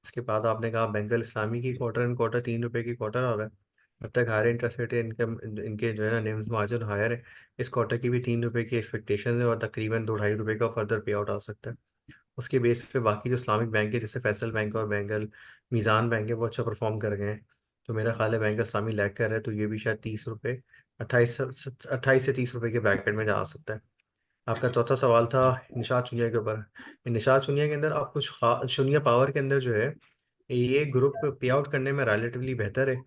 Speaker 2: इसके बाद आपने कहा बैंकल इस्लामी की क्वार्टर एंड क्वार्टर 3 रुपए की क्वार्टर आ रहा है। अब तक हायर इंटरेस्ट रेट है, इनकम इनके जो है ना नेम्स मार्जिन हायर है। इस क्वार्टर की भी 3 रुपए की एक्सपेक्टेशन है, और तकरीबन 2-2.5 रुपए का फर्दर पे आउट आ सकता है। उसके बेस पे बाकी जो इस्लामिक बैंक है, जैसे फैसल बैंक और बैंगल मीज़ान बैंक है, वो अच्छा परफॉर्म कर गए हैं। तो मेरा ख्याल है बैंक इस्लामी लैग कर रहा है, तो ये भी शायद 30 रुपये, 28 से 30 रुपए के ब्रैकेट में जा सकता है। आपका चौथा सवाल था निशात चुनिया के ऊपर। निशात चुनिया के अंदर आप चुनिया पावर के अंदर जो है, ये ग्रुप पे आउट करने में रिलेटिवली बेहतर है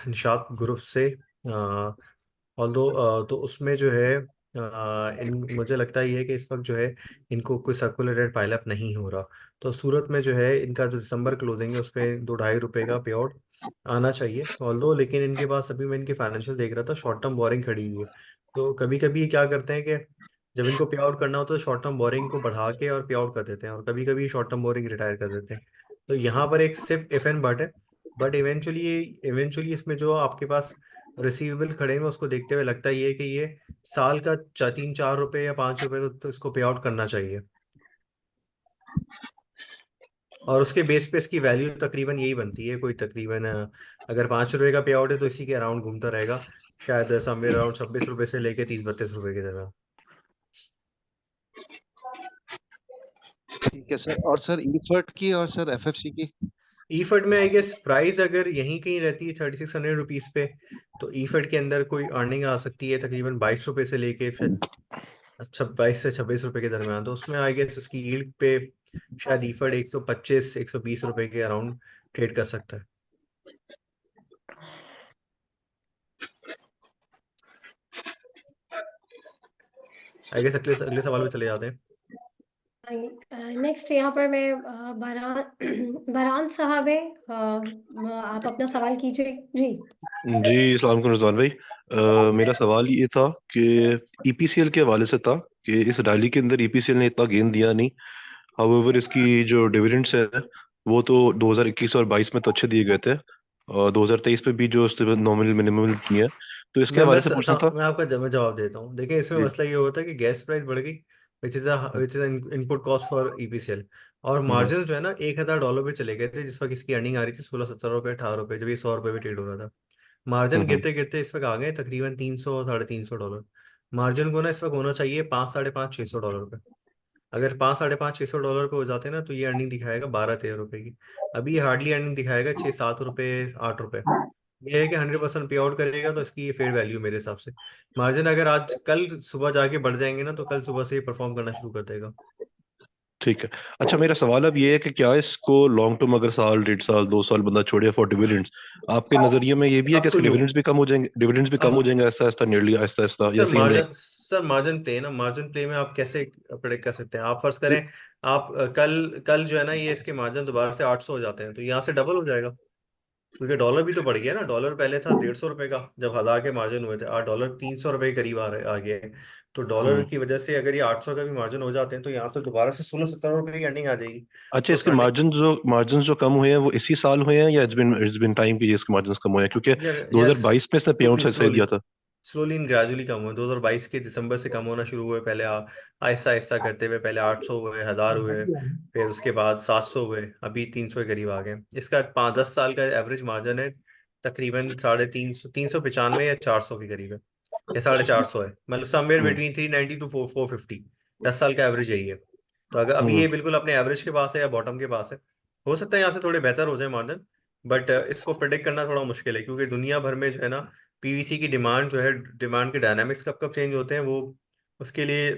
Speaker 2: निशात ग्रुप से। ऑल्दो तो उसमें जो है इन मुझे लगता है ये कि इस वक्त जो है इनको कोई सर्कुलेटेड पाइलअप नहीं हो रहा। तो सूरत में जो है इनका जो दिसंबर क्लोजिंग है उसमें 2-2.5 रुपए का पे आउट आना चाहिए। ऑल्दो लेकिन इनके पास अभी मैं इनके फाइनेंशियल देख रहा था, शॉर्ट टर्म बोरिंग खड़ी हुई है। तो कभी कभी ये क्या करते हैं कि जब इनको पे आउट करना होता है तो शॉर्ट टर्म बोरिंग को बढ़ा के और पे आउट कर देते हैं, और कभी कभी शॉर्ट टर्म बोरिंग रिटायर कर देते हैं। तो यहाँ पर एक सिर्फ इफ एंड बट है। बट इवेंचुअली इसमें जो आपके पास रिसीवेबल खड़े हैं उसको देखते हुए लगता है ये कि ये साल का 3-4 रुपए या 5 रुपए तो इसको पे आउट करना चाहिए। और उसके बेस पे इसकी वैल्यू तकरीबन यही बनती है, कोई तकरीबन अगर 5 रुपए का पे आउट है तो इसी के अराउंड घूमता रहेगा, शायद समवेयर अराउंड 26 रुपए से लेके 30-32 रुपए के दरमियान।
Speaker 8: ठीक है सर। और सर ईफर्ट की और सर एफएफसी की?
Speaker 2: ईफर्ट में आई गेस प्राइस अगर यहीं कहीं रहती है 3600 रुपीज पे, तो ईफर्ट के अंदर कोई अर्निंग आ सकती है तकरीबन 22 रुपए से लेके फिर अच्छा 22 से 26 रुपए के दरमियान। तो उसमें आई गेस उसकी यील्ड पे शायद ईफर्ट 125-120 रुपए के अराउंड ट्रेड कर सकता है। आई गेस अगले अगले सवाल पे चले जाते हैं।
Speaker 1: नेक्स्ट यहाँ पर मैं बरहान बरहान साहब है, आप अपना सवाल कीजिए जी।
Speaker 9: जी अस्सलाम वालेकुम रिजवान भाई। मेरा सवाल ये था कि ईपीसीएल के हवाले से था कि इस रैली के अंदर ईपीसीएल ने इतना गेन दिया नहीं। हाउएवर इसकी जो डिविडेंड्स है वो तो 2021 और 22 में तो अच्छे दिए गए थे, और 2023 में भी जो उसने नॉमिनल मिनिमम दिए हैं, तो इसके हवाले से पूछना था।
Speaker 2: मैं आपका जवाब देता हूँ। देखिए इसमें
Speaker 9: जी।
Speaker 2: मसला ये होता है कि गैस प्राइस बढ़ गई, which is input cost for EPCL, और
Speaker 9: हम्म।
Speaker 2: मार्जिन जो है ना $1000 पे चले गए थे जिस वक्त इसकी अर्निंग आ रही थी 16-17 रुपए 18 रुपए, जब ये 100 रुपए पे ट्रेड हो रहा था। मार्जिन
Speaker 9: हम्म।
Speaker 2: गिरते गिरते इस वक्त आ गए तकरीबन 300-350 डॉलर। मार्जिन को ना इस वक्त होना चाहिए 5-5.5-600 डॉलर पे। अगर 5-5.5-600 डॉलर पे हो जाते हैं ना तो ये अर्निंग दिखाएगा 12-13 रुपए की। अभी ये हार्डली अर्निंग दिखाएगा 6-7 रुपए 8 रुपए। ये है कि 100% पे आउट करेगा तो इसकी ये फेयर वैल्यू मेरे हिसाब से। मार्जिन अगर आज कल सुबह जाके बढ़ जाएंगे ना तो कल सुबह से ये परफॉर्म करना शुरू कर देगा।
Speaker 9: ठीक है। अच्छा मेरा सवाल अब ये है कि क्या इसको लॉन्ग टर्म अगर साल 1.5 साल 2 साल बंदा छोड़े फॉर डिविडेंड्स, आपके नजरिए में ये भी है कि
Speaker 2: अप टू
Speaker 9: इसके
Speaker 2: यू।
Speaker 9: डिविडेंड्स भी कम हो जाएंगे, डिविडेंड्स भी कम हो
Speaker 2: अब
Speaker 9: जाएंगे आहिस्ता आहिस्ता, नियरली आहिस्ता आहिस्ता, या सेम रहेंगे?
Speaker 2: सर मार्जिन प्ले ना, मार्जिन प्ले में आप कैसे प्रेडिक्ट कर सकते हैं? आप फर्ज करें आप कल कल जो है ना ये इसके मार्जिन दोबारा से 800 हो जाते हैं तो यहाँ से डबल हो जाएगा, क्योंकि डॉलर भी तो बढ़ गया ना। डॉलर पहले था 150 रुपए का जब 1000 के मार्जिन हुए थे, आज डॉलर 300 रुपए के करीब आ गया है। तो डॉलर
Speaker 9: हम्म।
Speaker 2: की वजह से अगर ये 800 का भी मार्जिन हो जाते हैं तो यहाँ से दोबारा से 16-17 रुपए की अर्निंग आ जाएगी।
Speaker 9: अच्छा
Speaker 2: तो
Speaker 9: इसके
Speaker 2: स्टार्टिंग
Speaker 9: मार्जिन जो कम हुए हैं वो इसी साल हुए हैं, या इट्स बिन टाइम कि ये इसके मार्जिन कम हुए हैं, क्योंकि
Speaker 2: यार यार
Speaker 9: 2022 में इसने पे आउट
Speaker 2: स्लोली
Speaker 9: सही
Speaker 2: स्लोली
Speaker 9: दिया था।
Speaker 2: स्लोली इन ग्रेजुअली कम हुए। 2022 के दिसंबर से कम होना शुरू हुए, पहले आहिस्ता आहिस्ता करते हुए पहले 800 हुए, 1000 हुए, फिर उसके बाद 700 हुए, अभी 300 के करीब आ गए। इसका 5-10 साल का एवरेज मार्जिन है तकरीबन 350, 395 या 400 के करीब है, या 450 है, मतलब समवेयर
Speaker 9: हम्म।
Speaker 2: Between 390 to 450। 10 साल का एवरेज यही है। तो अगर अभी
Speaker 9: हम्म।
Speaker 2: ये बिल्कुल अपने एवरेज के पास है या बॉटम के पास है, हो सकता है यहाँ से थोड़े बेहतर हो जाए मार्जिन, बट इसको प्रिडिक्ट करना थोड़ा मुश्किल है, क्योंकि दुनिया भर में जो है ना पीवीसी की डिमांड जो है, डिमांड के डायनामिक्स कब कब चेंज होते हैं वो, उसके लिए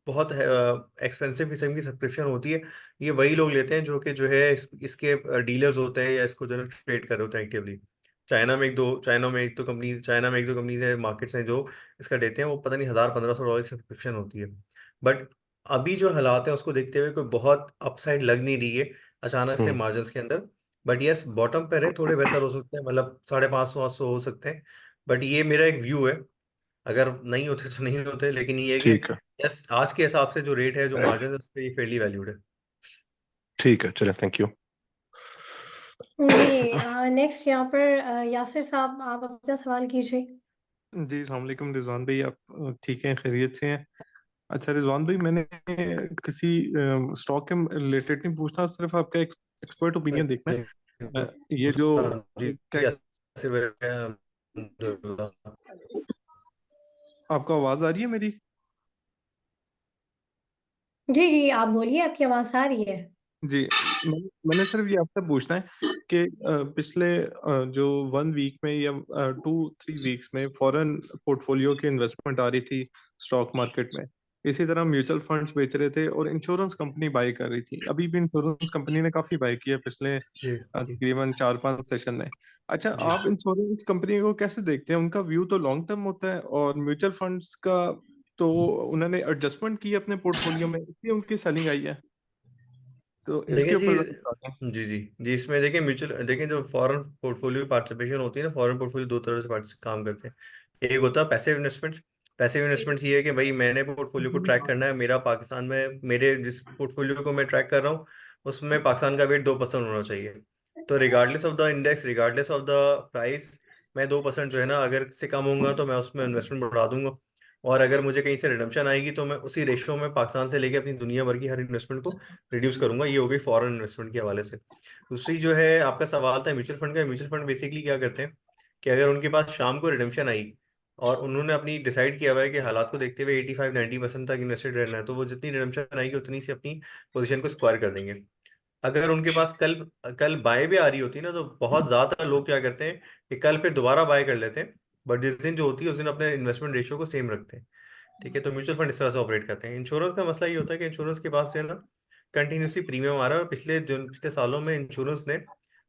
Speaker 2: बहुत एक्सपेंसिव किस्म की सब्सक्रिप्शन होती है। ये वही लोग लेते हैं जो कि जो है इसके डीलर्स होते हैं या इसको जो है ट्रेड कर रहे होते हैं एक्टिवली। चाइना में एक दो कंपनीज है, मार्केट्स हैं जो इसका देते हैं, वो पता नहीं 1000-1500 डॉलर की सब्सक्रिप्शन होती है। बट अभी जो हालात हैं उसको देखते हुए कोई बहुत अपसाइड लग नहीं रही है अचानक से
Speaker 9: हम्म।
Speaker 2: मार्जिन के अंदर। बट यस बॉटम पर है, थोड़े बेहतर हो सकते हैं, मतलब 550-800 हो सकते हैं। बट ये मेरा एक व्यू है, अगर नहीं होते तो नहीं होते, लेकिन ये है कि
Speaker 9: ठीक है।
Speaker 2: यस आज के हिसाब से जो रेट है, जो मार्जिन है, उस पर ये फेयरली वैल्यूड है।
Speaker 9: ठीक है चले, थैंक यू।
Speaker 1: जी नेक्स्ट यहाँ पर यासिर साहब, आप अपना सवाल कीजिए।
Speaker 10: जी अस्सलाम वालेकुम रिजवान भाई, आप ठीक हैं, खैरियत से हैं? अच्छा रिजवान भाई, मैंने किसी स्टॉक के रिलेटेड नहीं पूछना, सिर्फ आपका एक्सपर्ट ओपिनियन देखना है। ये जो
Speaker 2: जी
Speaker 10: क्या
Speaker 2: यासिर भाई, अल्हम्दुलिल्लाह।
Speaker 10: आपको आवाज आ रही है मेरी?
Speaker 1: जी जी आप बोलिए, आपकी आवाज़ आ रही है।
Speaker 10: जी मैंने सिर्फ ये आपसे पूछना है कि पिछले जो 1 वीक में या 2-3 वीक्स में फॉरेन पोर्टफोलियो की इन्वेस्टमेंट आ रही थी स्टॉक मार्केट में, इसी तरह म्यूचुअल फंड्स बेच रहे थे और इंश्योरेंस कंपनी बाई कर रही थी। अभी भी इंश्योरेंस कंपनी ने काफी बाई किया पिछले
Speaker 2: जी जी
Speaker 10: तकरीबन 4-5 सेशन में। अच्छा
Speaker 2: जी
Speaker 10: आप इंश्योरेंस कंपनी को कैसे देखते हैं? उनका व्यू तो लॉन्ग टर्म होता है, और म्यूचुअल फंड्स का तो उन्होंने एडजस्टमेंट की अपने पोर्टफोलियो में, इसलिए उनकी सेलिंग आई है। तो इसके
Speaker 2: देखिए जी,
Speaker 10: ऊपर जरा बताते हैं।
Speaker 2: जी जी जी इसमें देखिए म्यूचुअल, देखिए जो फॉरेन पोर्टफोलियो पार्टिसिपेशन होती है ना, फॉरेन पोर्टफोलियो दो तरह से काम करते हैं। एक होता है पैसिव इन्वेस्टमेंट्स। पैसिव इन्वेस्टमेंट्स ये है कि भाई मैंने पोर्टफोलियो को ट्रैक करना है, मेरा पाकिस्तान में, मेरे जिस पोर्टफोलियो को मैं ट्रैक कर रहा हूँ उसमें पाकिस्तान का वेट 2% होना चाहिए। तो regardless of the index, regardless of the price, मैं 2% जो है ना अगर से कम होगा तो मैं उसमें इन्वेस्टमेंट बढ़ा दूंगा। और अगर मुझे कहीं से रिडम्पशन आएगी तो मैं उसी रेशियो में पाकिस्तान से लेके अपनी दुनिया भर की हर इन्वेस्टमेंट को रिड्यूस करूंगा। ये हो गई फॉरेन इन्वेस्टमेंट के हवाले से। दूसरी जो है आपका सवाल था म्यूचुअल फंड का। म्यूचुअल फंड बेसिकली क्या करते हैं कि अगर उनके पास शाम को रिडम्पशन आई और उन्होंने अपनी डिसाइड किया हुआ है कि हालात को देखते हुए 85-90% तक इन्वेस्टेड रहना है, तो वो जितनी रिडम्पशन आएगी उतनी से अपनी पोजीशन को स्क्वायर कर देंगे। अगर उनके पास कल कल बाय भी आ रही होती है ना, तो बहुत ज्यादा लोग क्या करते हैं कि कल पे दोबारा बाय कर लेते हैं, बट जिस दिन जो होती है उस दिन अपने इन्वेस्टमेंट रेशियो को सेम रखते हैं। ठीक है, तो म्यूचुअल फंड इस तरह से ऑपरेट करते हैं। इंश्योरेंस का मसला ये होता है कि इंश्योरेंस के पास जो है ना कंटिन्यूसली प्रीमियम आ रहा है, और पिछले सालों में इंश्योरेंस ने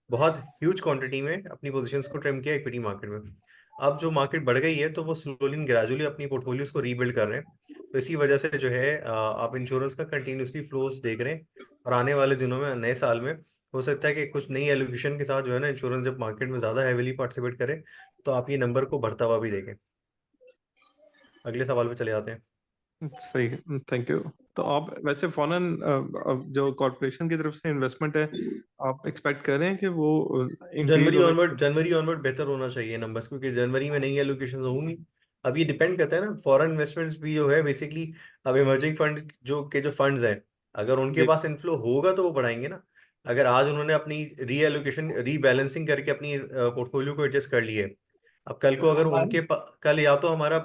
Speaker 2: बहुत ह्यूज क्वांटिटी में अपनी पोजीशंस को ट्रिम किया इक्विटी मार्केट में। अब जो मार्केट बढ़ गई है तो वो स्लोली ग्रेजुअली अपनी पोर्टफोलियोज को रीबिल्ड कर रहे हैं। तो इसी वजह से जो है आप इंश्योरेंस का कंटिन्यूसली फ्लोज देख रहे हैं। और आने वाले दिनों में, नए साल में, हो सकता है कि कुछ नई एलोकेशन के साथ जो है ना इंश्योरेंस जब मार्केट में ज़्यादा हैविली पार्टिसिपेट करे तो आप ये नंबर को बढ़ता हुआ भी देखें। अगले सवाल पे चले जाते हैं।
Speaker 10: सही, थैंक यू। तो आप वैसे फॉरेन जो कॉर्पोरेशन की तरफ से इन्वेस्टमेंट है, आप एक्सपेक्ट कर रहे हैं कि वो इंक्रीज होगा?
Speaker 2: जनवरी ऑनवर्ड बेहतर होना चाहिए नंबर्स, क्योंकि जनवरी में नई एलोकेशन होंगी। अब ये डिपेंड करता है ना, फॉरेन इन्वेस्टमेंट्स भी जो है बेसिकली अब इमर्जिंग फंड जो फंड्स हैं, अगर उनके
Speaker 10: जी।
Speaker 2: पास इनफ्लो होगा तो वो बढ़ाएंगे ना। अगर आज उन्होंने अपनी रीएलोकेशन रीबैलेंसिंग करके अपनी पोर्टफोलियो को एडजस्ट कर लिए, अब कल को अगर कल या तो हमारा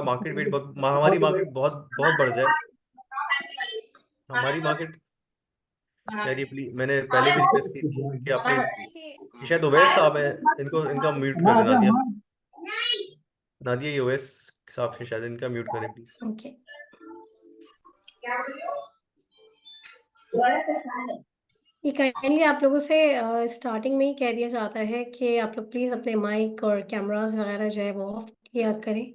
Speaker 2: मार्केट वेट हमारी मार्केट बहुत बहुत बढ़ जाए, हमारी मार्केट। यार ये प्लीज, मैंने पहले भी रिक्वेस्ट की थी कि आपने, ये शायद ओवैस साहब है, इनका म्यूट कर देना दिया। नादिया, ये ओवैस साहब से शायद, इनका म्यूट करें प्लीज।
Speaker 1: ओके। ये काइंडली आप लोगों से स्टार्टिंग में ही कह दिया जाता है कि आप लोग प्लीज अपने माइक और कैमरास वगैरह जो है वो ऑफ किया करें।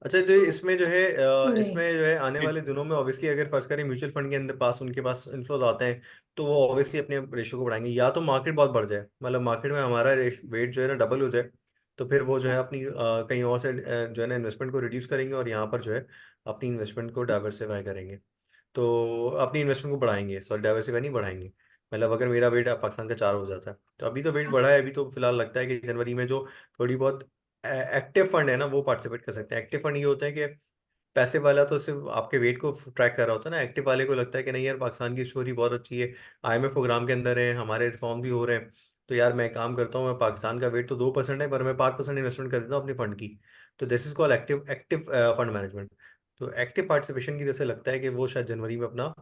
Speaker 2: अच्छा, तो इसमें जो है
Speaker 1: जी।
Speaker 2: इसमें जो है आने वाले दिनों में ऑब्वियसली अगर फर्ज करें म्यूचुअल फंड के अंदर पास उनके पास इन्फ्लोज आते हैं, तो वो ऑब्वियसली अपने रेशियो को बढ़ाएंगे। या तो मार्केट बहुत बढ़ जाए, मतलब मार्केट में हमारा वेट जो है ना डबल हो जाए, तो फिर वो जो है अपनी कहीं और से जो है ना इन्वेस्टमेंट को रिड्यूस करेंगे और यहाँ पर जो है अपनी इन्वेस्टमेंट को डाइवर्सिफाई करेंगे। तो अपनी इन्वेस्टमेंट को बढ़ाएंगे, सॉरी डाइवर्सिफाई नहीं, बढ़ाएंगे। मतलब अगर मेरा वेट पाकिस्तान का 4 हो जाता है, तो अभी तो वेट बढ़ा है, अभी तो फिलहाल लगता है कि जनवरी में जो थोड़ी बहुत एक्टिव फंड है ना वो पार्टिसिपेट कर सकते हैं। एक्टिव फंड ये होता है कि पैसे वाला तो सिर्फ आपके वेट को ट्रैक कर रहा होता है ना, एक्टिव वाले को लगता है कि नहीं यार पाकिस्तान की स्टोरी बहुत अच्छी है, आईएमएफ प्रोग्राम के अंदर है, हमारे रिफॉर्म भी हो रहे हैं, तो यार मैं काम करता हूँ, मैं पाकिस्तान का वेट तो 2% है पर मैं 5% इन्वेस्टमेंट कर देता हूँ अपने फंड की। तो this is call active active fund management. तो एक्टिव पार्टिसिपेशन की जैसे लगता है कि वो शायद जनवरी में अपना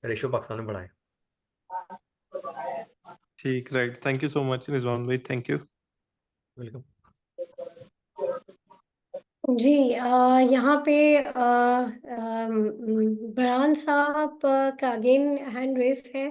Speaker 2: रेशियो पाकिस्तान में बढ़ाए।
Speaker 10: ठीक, right. Thank you so much Rizwan भाई, थैंक यू।
Speaker 2: वेलकम।
Speaker 1: जी, यहाँ पे बरहान साहब का अगेन हैंड रेस है।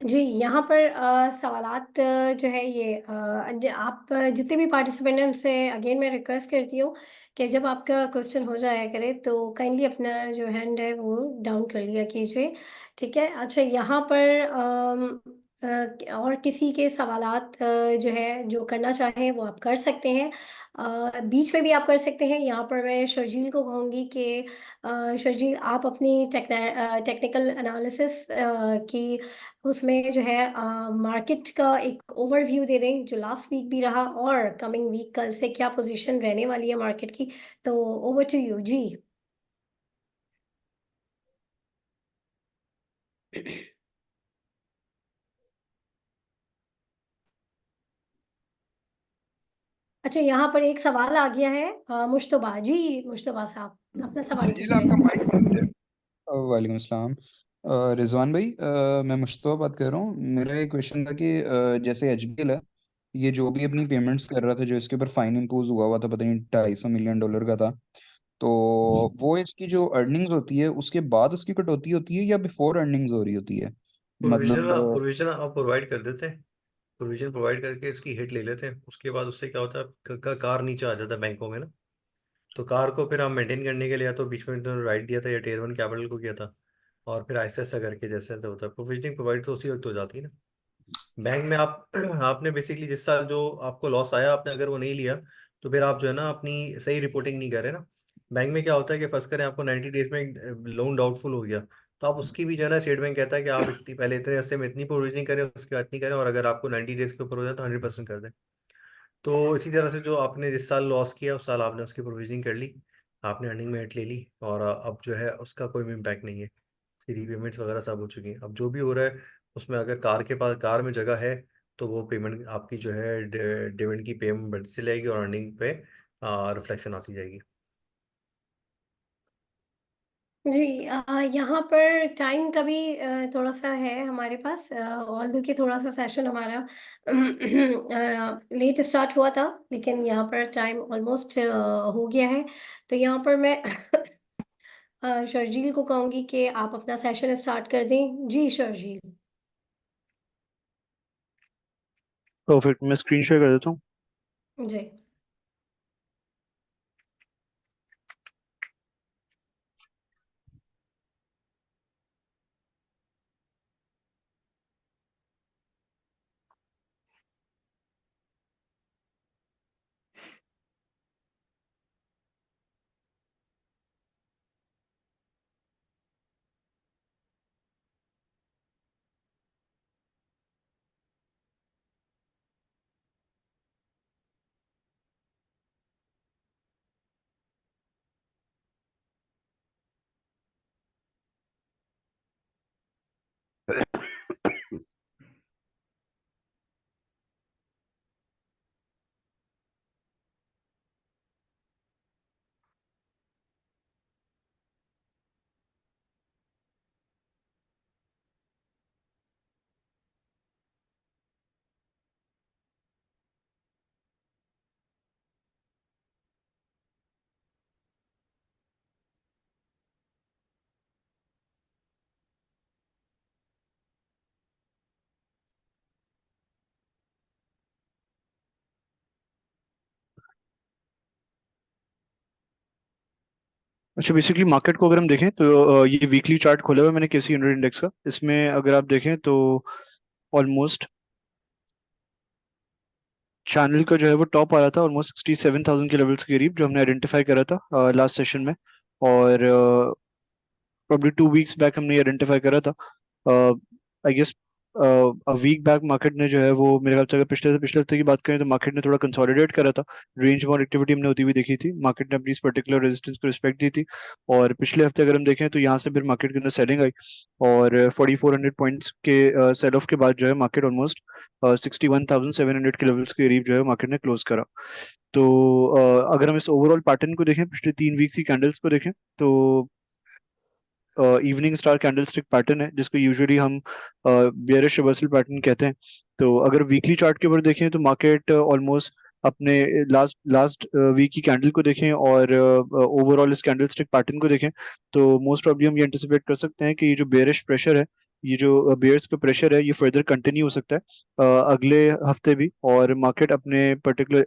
Speaker 1: जी, यहाँ पर सवालात जो है ये आप जितने भी पार्टिसिपेंट हैं उनसे अगेन मैं रिक्वेस्ट करती हूँ कि जब आपका क्वेश्चन हो जाया करे तो काइंडली अपना जो हैंड है वो डाउन कर लिया कीजिए। ठीक है। अच्छा, यहाँ पर और किसी के सवालात जो है जो करना चाहें वो आप कर सकते हैं। बीच में भी आप कर सकते हैं। यहाँ पर मैं शर्जील को कहूँगी कि शर्जील आप अपनी टेक्निकल एनालिसिस की उसमें जो है मार्केट का एक ओवरव्यू दे दें जो लास्ट वीक भी रहा और कमिंग वीक कल से क्या पोजीशन रहने वाली है मार्केट की। तो ओवर टू यू जी। अच्छा, यहाँ पर एक सवाल आ गया है मुश्तबा जी। मुश्तबा साहब अपना सवाल
Speaker 7: शर्जील
Speaker 1: कीजिए।
Speaker 7: आपका माइक बंद है।
Speaker 11: वालेकुम अस्सलाम। रिजवान भाई, मैं मुश्तबा बात कर रहा हूँ। मेरा एक क्वेश्चन था कि जैसे एचबीएल है, ये जो भी अपनी पेमेंट्स कर रहा था, जो इसके ऊपर फाइन इम्पोज हुआ था, पता नहीं $250 मिलियन का था, तो वो इसकी जो अर्निंग्स होती है उसके बाद उसकी कटौती होती है या बिफोर अर्निंग्स हो रही होती है?
Speaker 2: प्रोविजन
Speaker 11: मतलब
Speaker 2: प्रोविजन आप प्रोवाइड कर देते हैं, प्रोविजन प्रोवाइड करके इसकी हिट ले लेते हैं, उसके बाद उससे क्या होता है कार नीचे आ जाता है बैंकों में ना। तो कार को फिर हम मेंटेन करने के लिए या तो बीच में तो राइट दिया था या टियर 1 कैपिटल को किया था, और फिर ऐसा ऐसा करके जैसे तो होता है प्रोविजनिंग प्रोवाइड तो उसी वक्त हो जाती है ना। बैंक में आप आपने बेसिकली जिस साल जो आपको लॉस आया आपने अगर वो नहीं लिया, तो फिर आप जो है ना अपनी सही रिपोर्टिंग नहीं कर रहे ना। बैंक में क्या होता है कि फर्स्ट करें आपको 90 डेज में लोन डाउटफुल हो गया, तो आप उसकी भी जो है ना, स्टेट बैंक कहता है कि आप इतनी पहले इतने अरसे में इतनी प्रोविजनिंग करें, उसके बाद इतनी करें, और अगर आपको 90 डेज के ऊपर हो जाए तो 100% कर दें। तो इसी तरह से जो आपने जिस साल लॉस किया उस साल आपने उसकी प्रोविजनिंग कर ली, आपने अर्निंग में हिट ले ली, और अब जो है उसका कोई भी इम्पैक्ट नहीं है। उसकी रीपेमेंट्स वगैरह सब हो चुकी हैं। अब जो भी हो रहा है उसमें अगर कार के पास कार में जगह है तो वो पेमेंट आपकी जो है डिविडेंड की पेमेंट बढ़ती चली जाएगी और अर्निंग पे रिफ्लेक्शन आती जाएगी।
Speaker 1: जी, यहाँ पर टाइम का भी थोड़ा-सा है हमारे पास, ऑल्दो कि थोड़ा-सा सेशन हमारा लेट स्टार्ट हुआ था, लेकिन यहाँ पर टाइम ऑलमोस्ट हो गया है। तो यहाँ पर मैं शर्जील को कहूँगी कि आप अपना सेशन स्टार्ट कर दें। जी, शर्जील।
Speaker 12: परफेक्ट, मैं स्क्रीन शेयर कर देता हूँ।
Speaker 1: जी।
Speaker 12: अच्छा, बेसिकली मार्केट को अगर हम देखें तो ये वीकली चार्ट खोला हुआ है मैंने केसी 100 इंडेक्स का। इसमें अगर आप देखें तो ऑलमोस्ट चैनल का जो है वो टॉप आ रहा था ऑलमोस्ट 67,000 के लेवल्स के करीब, जो हमने आइडेंटिफाई करा था लास्ट सेशन में। और प्रॉब्ली 2 वीक्स बैक हमने आइडेंटिफाई करा था। I guess week back market ने जो है वो, मेरे ख्याल से अगर पिछले हफ्ते की बात करें तो मार्केट ने थोड़ा कंसोलिडेट करा था। रेंज बाउंड एक्टिविटी हमने होती हुई देखी थी, मार्केट ने अपनी इस पर्टिकुलर रेजिस्टेंस को रिस्पेक्ट दी थी। और पिछले हफ्ते अगर हम देखें तो यहाँ से फिर मार्केट के अंदर सेलिंग आई, और 4400 पॉइंट्स के सेल ऑफ के बाद जो है मार्केट ऑलमोस्ट 61,700 के लेवल्स के करीब जो है मार्केट ने क्लोज करा। तो अगर हम इस ओवरऑल पैटर्न को देखें, पिछले 3 वीक्स की कैंडल्स को देखें, तो इवनिंग स्टार कैंडलस्टिक पैटर्न है जिसको यूजुअली हम बेयरिश रिवर्सल पैटर्न कहते हैं। तो अगर वीकली चार्ट के ऊपर देखें तो मार्केट ऑलमोस्ट अपने लास्ट लास्ट वीक की कैंडल को देखें और ओवरऑल इस कैंडलस्टिक पैटर्न को देखें, तो मोस्ट प्रॉब्ली हम ये एंटिसिपेट कर सकते हैं कि ये जो बेयरिश प्रेशर है, ये जो बेयर्स का प्रेशर है, ये फर्दर कंटिन्यू हो सकता है अगले हफ्ते भी, और मार्केट अपने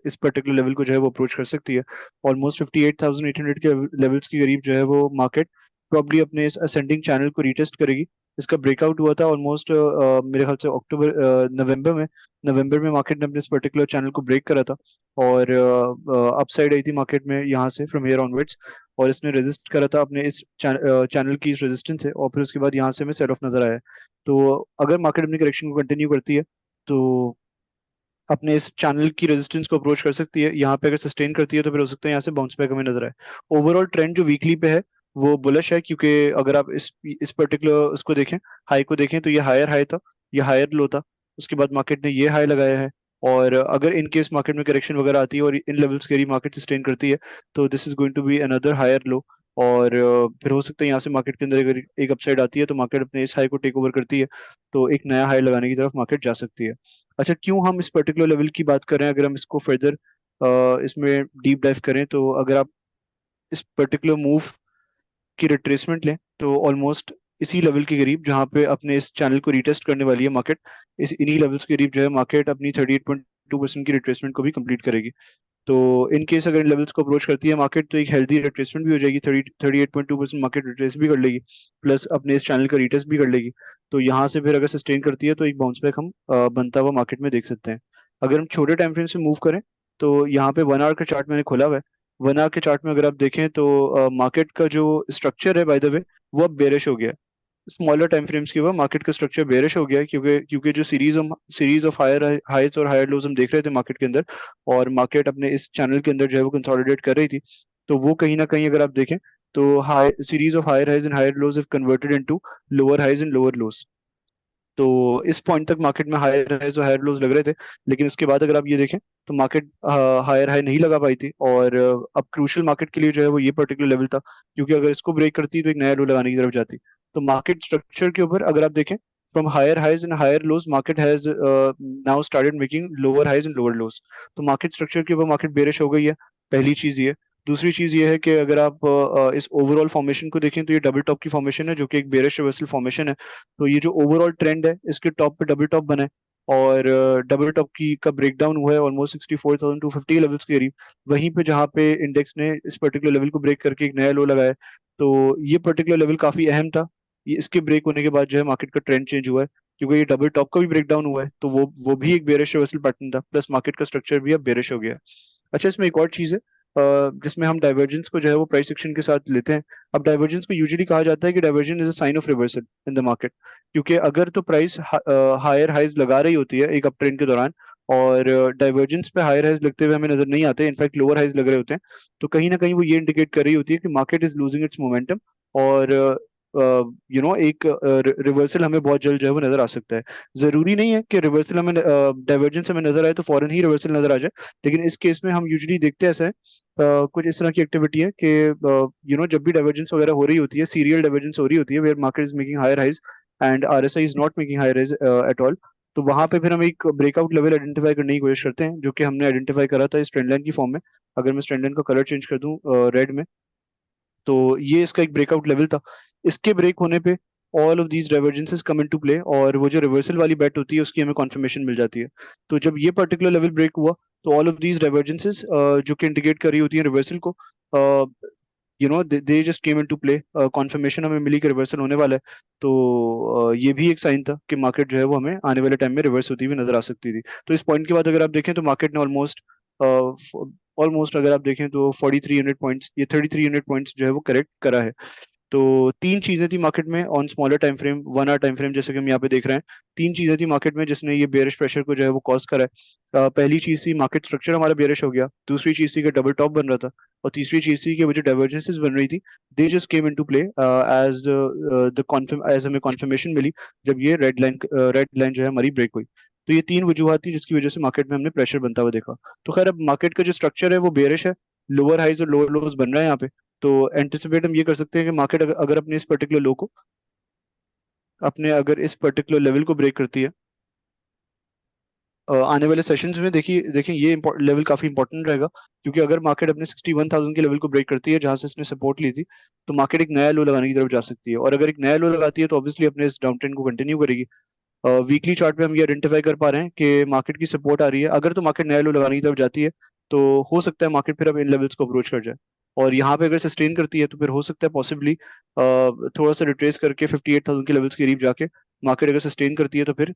Speaker 12: इस पर्टिकुलर लेवल को जो है वो अप्रोच कर सकती है। ऑलमोस्ट 58,800 के लेवल्स के करीब जो है वो मार्केट प्रॉब्ली अपने इस असेंडिंग चैनल को रीटेस्ट करेगी। इसका ब्रेकआउट हुआ था ऑलमोस्ट मेरे ख्याल से नवंबर में मार्केट ने अपने इस पर्टिकुलर चैनल को ब्रेक करा था, और अपसाइड आई थी मार्केट में यहाँ से फ्रॉम हियर ऑनवर्ड्स, और इसने रेजिस्ट करा था अपने इस चैनल की इस रेजिस्टेंस से, और फिर उसके बाद यहाँ से हमें सेल ऑफ नजर आया है। तो अगर मार्केट अपनी करेक्शन को कंटिन्यू करती है तो अपने इस चैनल की रेजिस्टेंस को अप्रोच कर सकती है। यहाँ पे अगर सस्टेन करती है तो फिर हो सकता है यहाँ से बाउंस बैक हमें नजर आए। ओवरऑल ट्रेंड जो वीकली पे है वो बुलिश है, क्योंकि अगर आप इस पर्टिकुलर उसको देखें, हाई को देखें, तो ये हायर हाई था, ये हायर लो था, उसके बाद मार्केट ने ये हाई लगाया है। और अगर इन केस मार्केट में करेक्शन वगैरह आती है और इन लेवल्स के मार्केट सस्टेन करती है तो this is going to be another higher low. और फिर हो सकता है यहाँ से मार्केट के अंदर अगर एक अपसाइड आती है तो मार्केट अपने इस हाई को टेक ओवर करती है, तो एक नया हाई लगाने की तरफ मार्केट जा सकती है। अच्छा, क्यों हम इस पर्टिकुलर लेवल की बात कर रहे हैं? अगर हम इसको फर्दर इसमें डीप डाइव करें, तो अगर आप इस पर्टिकुलर मूव की रिट्रेसमेंट लें तो ऑलमोस्ट इसी लेवल के करीब जहां पे अपने इस चैनल को रिटेस्ट करने वाली है मार्केट, इस इन्हीं लेवल्स के करीब जो है मार्केट अपनी 38.2% की रिट्रेसमेंट को भी कंप्लीट करेगी। तो इन केस अगर इन लेवल्स को अप्रोच करती है मार्केट तो एक हेल्दी रिट्रेसमेंट भी हो जाएगी, 38.2% मार्केट रिट्रेस भी कर लेगी, प्लस अपने इस चैनल का रिटेस्ट भी कर लेगी। तो यहाँ से फिर अगर सस्टेन करती है तो एक बाउंस बैक हम बनता हुआ मार्केट में देख सकते हैं। अगर हम छोटे टाइम फ्रेम से मूव करें तो यहाँ पे 1 आवर का चार्ट मैंने खोला हुआ है। 1 आवर के चार्ट में अगर आप देखें तो मार्केट का जो स्ट्रक्चर है बाय द वे वो अब बेरिश हो गया है। स्मॉलर टाइम फ्रेम्स के ऊपर मार्केट का स्ट्रक्चर बेरिश हो गया है, क्योंकि जो सीरीज ऑफ हायर हाइट्स और हायर लोज हम देख रहे थे मार्केट के अंदर, और मार्केट अपने इस चैनल के अंदर जो है वो कंसोलिडेट कर रही थी, तो वो कहीं ना कहीं अगर आप देखें तो high series of higher highs and higher lows have converted into lower highs and lower lows. तो इस पॉइंट तक मार्केट में हायर हाइज और हायर लोज लग रहे थे, लेकिन उसके बाद अगर आप ये देखें तो मार्केट हायर हाई नहीं लगा पाई थी, और अब क्रूशियल मार्केट के लिए जो है वो ये पर्टिकुलर लेवल था, क्योंकि अगर इसको ब्रेक करती तो एक नया लो लगाने की तरफ जाती। तो मार्केट स्ट्रक्चर के ऊपर अगर आप देखें, from higher highs and higher lows market has now started making lower highs and lower lows. तो मार्केट स्ट्रक्चर के ऊपर मार्केट बेरिश हो गई है, पहली चीज ये। दूसरी चीज ये है कि अगर आप इस ओवरऑल फॉर्मेशन को देखें तो ये डबल टॉप की फॉर्मेशन है, जो कि एक बेरिश रिवर्सल फॉर्मेशन है। तो ये जो ओवरऑल ट्रेंड है इसके टॉप पे डबल टॉप बना है, और डबल टॉप की का ब्रेकडाउन हुआ है ऑलमोस्ट 64,250 लेवल्स के करीब, वहीं पे जहाँ पे इंडेक्स ने इस पर्टिकुलर लेवल को ब्रेक करके एक नया लो लगाया। तो ये पर्टिकुलर लेवल काफी अहम था। ये इसके ब्रेक होने के बाद जो है मार्केट का ट्रेंड चेंज हुआ है, क्योंकि ये डबल टॉप का भी ब्रेकडाउन हुआ है, तो वो भी एक बेरिश रिवर्सल पैटर्न था, प्लस मार्केट का स्ट्रक्चर भी अब बेरिश हो गया है। अच्छा, इसमें एक और चीज है जिसमें हम डाइवर्जेंस को जो है वो प्राइस एक्शन के साथ लेते हैं। अब डाइवर्जेंस को यूजुअली कहा जाता है कि divergence is a sign of reversal in the market, क्योंकि अगर तो प्राइस हायर हाइज लगा रही होती है एक अप ट्रेंड के दौरान, और डाइवर्जेंस पे हायर हाइज लगते हुए हमें नजर नहीं आते, इनफैक्ट लोअर हाइज लग रहे होते हैं, तो कहीं ना कहीं वो ये इंडिकेट कर रही होती है कि market is losing its momentum, और एक रिवर्सल हमें बहुत जल्द जो है वो नजर आ सकता है। जरूरी नहीं है कि रिवर्सल हमें डाइवर्जेंस हमें नजर आए तो फौरन ही रिवर्सल नजर आ जाए, लेकिन इस केस में हम यूजुअली देखते हैं ऐसा है, कुछ इस तरह की एक्टिविटी है कि जब भी डाइवर्जेंस वगैरह हो रही होती है, सीरियल डाइवर्जेंस हो रही होती है, where market is making higher highs and RSI is not making higher highs at all, तो वहां पे फिर हम एक ब्रेकआउट लेवल आइडेंटिफाई करने की कोशिश करते हैं, जो कि हमने आइडेंटिफाई करा था इस ट्रेंड लाइन की फॉर्म में। अगर मैं इस ट्रेंड लाइन का कलर चेंज कर दूं रेड में, तो ये इसका एक ब्रेकआउट लेवल था। इसके ब्रेक होने पे all of these divergences come into play, और वो जो रिवर्सल वाली बेट होती है उसकी हमें कॉन्फर्मेशन मिल जाती है। तो जब ये पर्टिकुलर लेवल ब्रेक हुआ तो ऑल ऑफ दीज डाइवर्जेंसेस जो कि इंडिकेट कर रही होती है रिवर्सल को, दे just came into play, conformation हमें मिली कि रिवर्सल होने वाला है। तो ये भी एक साइन था कि मार्केट जो है वो हमें आने वाले टाइम में रिवर्स होती हुई नजर आ सकती थी। तो इस पॉइंट के बाद अगर आप देखें तो मार्केट ने ऑलमोस्ट अगर आप देखें तो 4300 पॉइंट्स, ये 3300 पॉइंट्स जो है वो करेक्ट करा है। तो तीन चीजें थी मार्केट में on smaller time frame, 1 hour time frame, जैसे कि हम यहाँ पे देख रहे हैं। तीन चीजें थी मार्केट में जिसने ये बेयरिश प्रेशर को जो है वो कॉज करा है। पहली चीज थी मार्केट स्ट्रक्चर हमारा बेयरिश हो गया, दूसरी चीज थी कि डबल टॉप बन रहा था, और तीसरी चीज थी कि वो जो डाइवर्जेंसेस बन रही थी they just came into play as हमें कॉन्फर्मेशन मिली जब ये रेड लाइन जो है हमारी ब्रेक हुई। तो ये तीन वजूहत थी जिसकी वजह से मार्केट में हमने प्रेशर बनता हुआ देखा। तो खैर अब मार्केट का जो स्ट्रक्चर है वो बेयरिश है, लोअर हाइज और लोअर लोज बन रहे हैं यहाँ पे। तो एंटिसिपेट हम ये कर सकते हैं कि मार्केट अगर अपने इस पर्टिकुलर लो को अगर इस पर्टिकुलर लेवल को ब्रेक करती है आने वाले सेशंस में, देखिए देखिए ये लेवल काफी इंपॉर्टेंट रहेगा, क्योंकि अगर मार्केट अपने 61,000 के लेवल को ब्रेक करती है जहां से इसने सपोर्ट ली थी, तो मार्केट एक नया लो लगाने की तरफ जा सकती है, और अगर एक नया लो लगाती है तो ऑब्वियसली अपने इस डाउन ट्रेंड को कंटिन्यू करेगी। वीकली चार्ट पे हम ये आइडेंटिफाई कर पा रहे हैं कि मार्केट की सपोर्ट आ रही है, अगर तो मार्केट नया लो लगाने की तरफ जाती है तो हो सकता है मार्केट फिर अब इन लेवल्स को अप्रोच कर जाए, और यहाँ पे अगर सस्टेन करती है तो फिर हो सकता है पॉसिबली थोड़ा सा रिट्रेस करके 58,000 के लेवल्स के करीब जाके मार्केट अगर सस्टेन करती है तो फिर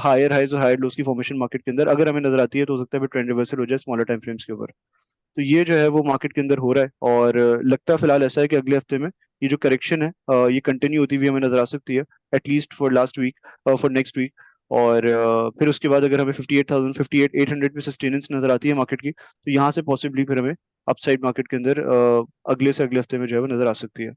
Speaker 12: हायर हाइज और हायर लोस की फॉर्मेशन मार्केट के अंदर अगर हमें नजर आती है तो हो सकता है फिर ट्रेंड रिवर्सल हो जाए स्मॉलर टाइम फ्रेम्स के ऊपर। तो ये जो है वो मार्केट के अंदर हो रहा है, और लगता फिलहाल ऐसा है कि अगले हफ्ते में ये जो करेक्शन है ये कंटिन्यू होती हुई हमें नजर आ सकती है, at least for last week, for next week. और फिर उसके बाद अगर हमें 58,000 58,800 पे सस्टेनेंस नजर आती है मार्केट की, तो यहाँ से पॉसिबली फिर हमें अपसाइड मार्केट के अंदर अगले से अगले हफ्ते में जो है वो नजर आ सकती है।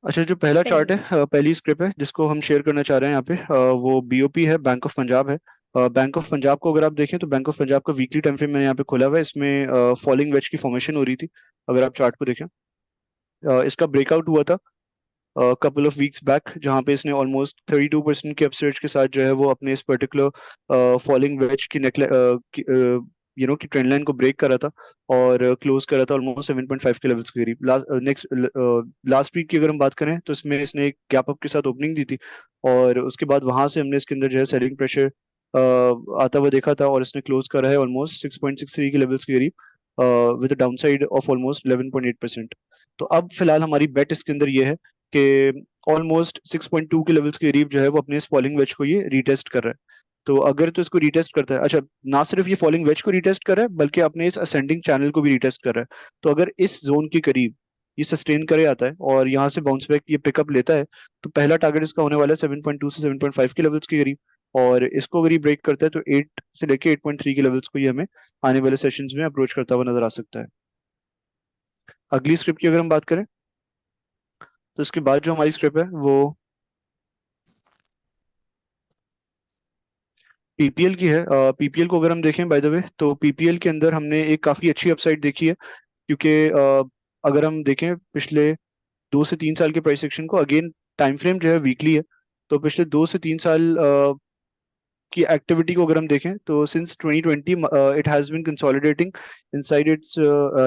Speaker 12: अच्छा, जो पहला चार्ट
Speaker 1: सही।
Speaker 12: है, पहली स्क्रिप्ट है जिसको हम शेयर करना चाह रहे हैं यहाँ पे, वो बीओपी है, बैंक ऑफ पंजाब है। बैंक ऑफ पंजाब को अगर आप देखें तो बैंक ऑफ पंजाब का वीकली टाइम फ्रेम मैंने यहाँ पे खोला हुआ है, इसमें फॉलिंग वेज की फॉर्मेशन हो रही थी। अगर आप चार्ट को देखें, इसका ब्रेकआउट हुआ था कपल ऑफ वीक्स बैक, जहाँ पे इसने ऑलमोस्ट 32% के अपसर्ज के साथ जो है वो अपने इस पर्टिकुलर फॉलिंग वेज की की ट्रेंड लाइन को ब्रेक करा था, और क्लोज करा था ऑलमोस्ट 7.5 के लेवल्स के करीब। लास्ट वीक की अगर हम बात करें तो इसमें इसने एक गैप अप के साथ ओपनिंग दी थी, और उसके बाद वहां से हमने इसके अंदर जो है सेलिंग प्रेशर आता हुआ देखा था, और इसने क्लोज करा है ऑलमोस्ट 6.63 के लेवल्स के करीब with down side of almost 11.8%। तो अब फिलहाल हमारी बेट इसके अंदर ये है कि ऑलमोस्ट 6.2 के लेवल्स के करीब जो है वो अपने इस फॉलिंग वेज को ये रीटेस्ट कर रहा है। तो अगर तो इसको रीटेस्ट करता है, अच्छा ना सिर्फ ये फॉलिंग वेज को रीटेस्ट कर रहा है बल्कि अपने इस असेंडिंग चैनल को भी रीटेस्ट कर रहा है, तो अगर इस जोन के करीब ये सस्टेन करे आता है और यहाँ से बाउंस बैक ये पिकअप लेता है, तो पहला टारगेट इसका होने वाला है 7.2 से 7.5 के लेवल्स के करीब। और इसको अगर ये ब्रेक करता है तो 8 से लेके 8.3 के लेवल्स को ये हमें आने वाले सेशंस में अप्रोच करता हुआ नजर आ सकता है। अगली स्क्रिप्ट की अगर हम बात करें तो इसके बाद जो हमारी स्क्रिप्ट है वो पीपीएल की है। पीपीएल को अगर हम देखें बाय द वे, तो पीपीएल के अंदर हमने एक काफी अच्छी अपसाइड देखी है, क्योंकि अगर हम देखें पिछले 2 से 3 साल के प्राइस एक्शन को, अगेन टाइम फ्रेम जो है वीकली है, तो पिछले 2 से 3 साल की एक्टिविटी को अगर हम देखें तो since 2020 it has been consolidating inside its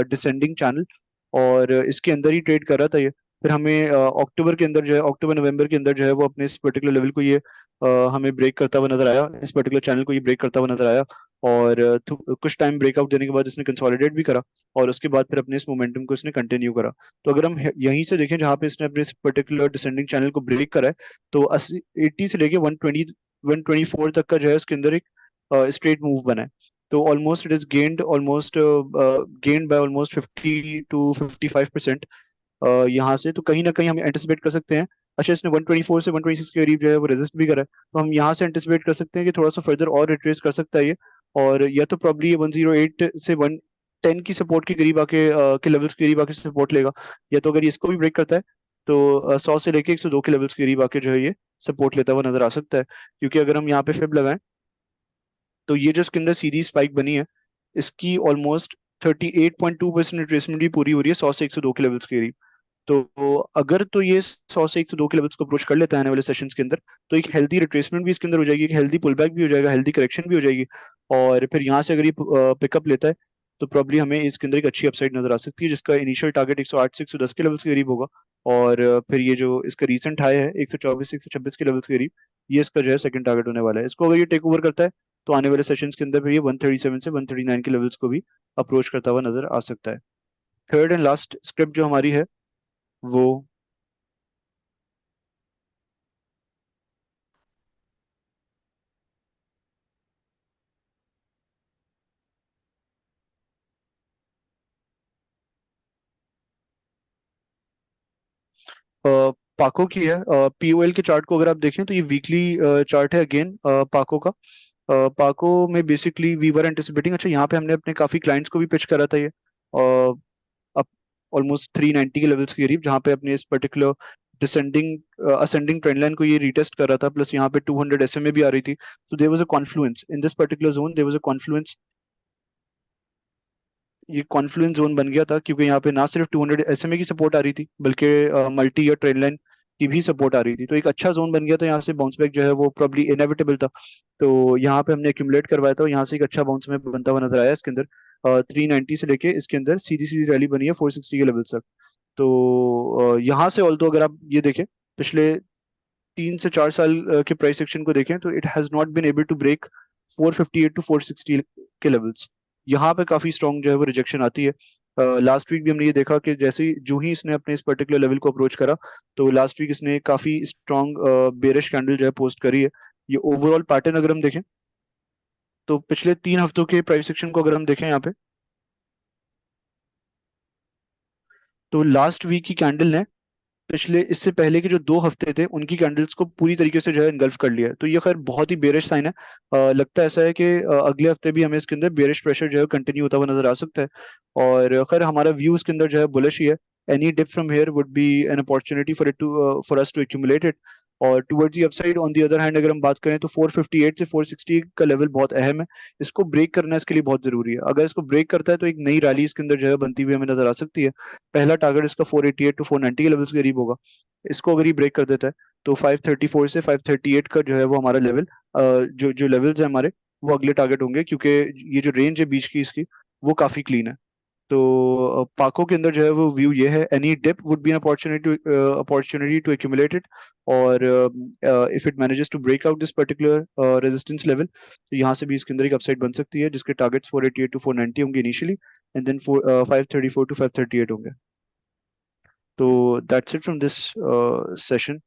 Speaker 12: descending channel, और इसके अंदर ही ट्रेड कर रहा था ये। फिर हमें अक्टूबर के अंदर जो है, अक्टूबर नवंबर के अंदर जो है वो अपने इस पर्टिकुलर लेवल को ये हमें ब्रेक करता हुआ नजर आया, इस पर्टिकुलर चैनल को ये ब्रेक करता हुआ नजर आया, और कुछ टाइम ब्रेकआउट देने के बाद इसने कंसोलिडेट भी करा, और उसके बाद फिर अपने इस मोमेंटम को इसने कंटिन्यू करा। तो अगर हम यहीं से देखें जहाँ पे इसने अपने इस पर्टिकुलर डिसेंडिंग चैनल को ब्रेक करा है, तो 80 से लेके 124 तक का जो है इसके अंदर एक स्ट्रेट मूव बना है। तो almost it is gained by almost 50 to 55% यहाँ से। तो कहीं ना कहीं हम एंटिसिपेट कर सकते हैं, अच्छा इसने 124 से 126 के करीब जो है वो रेजिस्ट भी करा है, तो हम यहाँ से एंटिसिपेट कर सकते हैं कि थोड़ा सा फर्दर और रिट्रेस कर सकता है ये, और या तो प्रॉब्ली ये 108 से 110 की सपोर्ट के करीब आके के लेवल्स के करीब आके सपोर्ट लेगा, या तो अगर ये इसको भी ब्रेक करता है तो 100 से लेके 102 के लेवल्स के करीब आके जो है ये सपोर्ट लेता हुआ नजर आ सकता है। क्योंकि अगर हम यहाँ पे फिब लगाएं तो ये जो इसके अंदर सीधी स्पाइक बनी है, इसकी ऑलमोस्ट 38.2% रिट्रेसमेंट भी पूरी हो रही है 100 से 102 के लेवल्स के करीब। तो अगर तो ये 100 से 102 के लेवल्स को अप्रोच कर लेता है आने वाले सेशंस के अंदर, तो एक हेल्दी रिट्रेसमेंट भी इसके अंदर हो जाएगी, एक हेल्दी पुल बैक भी हो जाएगा, हेल्दी करेक्शन भी हो जाएगी, और फिर यहाँ से अगर ये पिकअप लेता है तो प्रॉब्ली हमें इसके अंदर एक अच्छी अपसाइड नजर आ सकती है, जिसका इनिशियल टारगेट 108 से 110 के लेवल्स के करीब होगा, और फिर ये जो इसका रीसेंट हाई है 124 से 126 के लेवल्स के करीब, ये इसका जो है सेकंड टारगेट होने वाला है। इसको अगर ये टेक ओवर करता है तो आने वाले सेशंस के अंदर फिर ये 137 से 139 के लेवल्स को भी अप्रोच करता हुआ नजर आ सकता है। थर्ड एंड लास्ट स्क्रिप्ट जो हमारी है वो पाको की है। पीओएल के चार्ट को अगर आप देखें तो ये वीकली चार्ट है अगेन पाको का। पाको में बेसिकली वी वर एंटिसिपेटिंग, अच्छा यहाँ पे हमने अपने काफी क्लाइंट्स को भी पिच करा था ये अब ऑलमोस्ट 390 के लेवल्स के करीब, जहाँ पे अपने इस particular descending ascending trend line को ये रीटेस्ट कर रहा था, प्लस यहाँ पे 200 एसएमए भी आ रही थी। So there was a confluence in this particular zone, there was a confluence, ये कॉन्फ्लुएंस जोन बन गया था, क्योंकि यहाँ पे ना सिर्फ 200 एसएमए की सपोर्ट आ रही थी बल्कि मल्टी या ट्रेंड लाइन की भी सपोर्ट आ रही थी। तो एक अच्छा जोन बन गया था, यहाँ से बाउंस बैक जो है वो प्रॉब्ली इनएविटेबल था। तो यहाँ पे हमने एक्यूमुलेट करवाया था, यहाँ से एक अच्छा बाउंस में बनता हुआ नजर आया इसके अंदर। 390 से लेके इसके अंदर सीधी सीधी रैली बनी है 460 के लेवल तक। तो यहाँ से ऑल्दो अगर आप ये देखें पिछले 3 से 4 साल के प्राइस एक्शन को देखें तो it has not been able to break 458 to 460 के लेवल्स। यहाँ पे काफी स्ट्रॉन्ग जो है वो रिजेक्शन आती है। लास्ट वीक भी हमने ये देखा कि जैसे ही जो ही इसने अपने इस पर्टिकुलर लेवल को अप्रोच करा, तो लास्ट वीक इसने काफी स्ट्रॉन्ग बेरिश कैंडल जो है पोस्ट करी है। ये ओवरऑल पैटर्न अगर हम देखें तो पिछले 3 हफ्तों के प्राइस एक्शन को अगर हम देखें यहाँ पे, तो लास्ट वीक की कैंडल ने पिछले इससे पहले के जो 2 हफ्ते थे उनकी कैंडल्स को पूरी तरीके से जो है इनगल्फ कर लिया है। तो ये खैर बहुत ही बेरिश साइन है। लगता है ऐसा है कि अगले हफ्ते भी हमें इसके अंदर बेरिश प्रेशर जो है कंटिन्यू होता हुआ नजर आ सकता है, और खैर हमारा व्यू इसके अंदर जो है बुलिश ही है। Any dip from here would be an opportunity for us to accumulate it, और towards the upside on the other hand अगर हम बात करें तो 458 से 460 का लेवल बहुत अहम है, इसको ब्रेक करना इसके लिए बहुत जरूरी है। अगर इसको ब्रेक करता है तो एक नई रैली इसके अंदर जो है बनती हुई हमें नजर आ सकती है। पहला टारगेट इसका 488 टू 490 के लेवल्स के करीब होगा, इसको अगर ये ब्रेक कर देता है तो 534 से 538 का जो है वो हमारा लेवल, जो जो लेवल्स है हमारे, वो अगले टारगेट होंगे, क्योंकि ये जो रेंज है बीच की इसकी वो काफी क्लीन है। तो पाको के अंदर जो है वो व्यू ये है, any dip would be an opportunity to accumulate it, और if it manages to break out this particular resistance level, तो यहाँ से भी इसके अंदर एक अपसाइड बन सकती है, जिसके टारगेट्स 488 टू 490 होंगे इनिशियली, एंड देन 534 टू 538 होंगे। तो that's it from this session.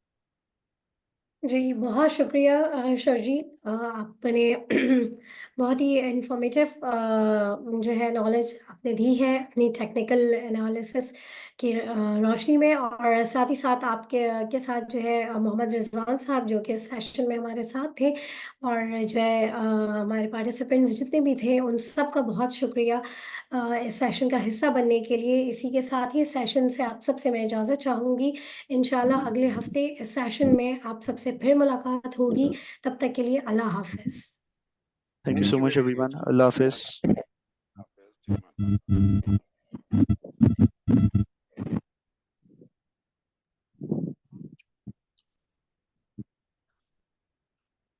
Speaker 1: जी, बहुत शुक्रिया शर्जील, आपने बहुत ही इन्फॉर्मेटिव जो है नॉलेज आपने दी है अपनी टेक्निकल एनालिसिस की रोशनी में, और साथ ही साथ आपके के साथ जो है मोहम्मद रिजवान साहब जो कि इस सेशन में हमारे साथ थे, और जो है हमारे पार्टिसिपेंट्स जितने भी थे उन सब का बहुत शुक्रिया इस सेशन का हिस्सा बनने के लिए। इसी के साथ ही इस सेशन से आप सबसे मैं इजाज़त चाहूँगी। इंशाल्लाह अगले हफ्ते इस सेशन में आप सबसे फिर मुलाकात होगी। तब तक के लिए अल्लाह हाफ़िज़।
Speaker 12: Thank you so much everyone. Allah Hafiz.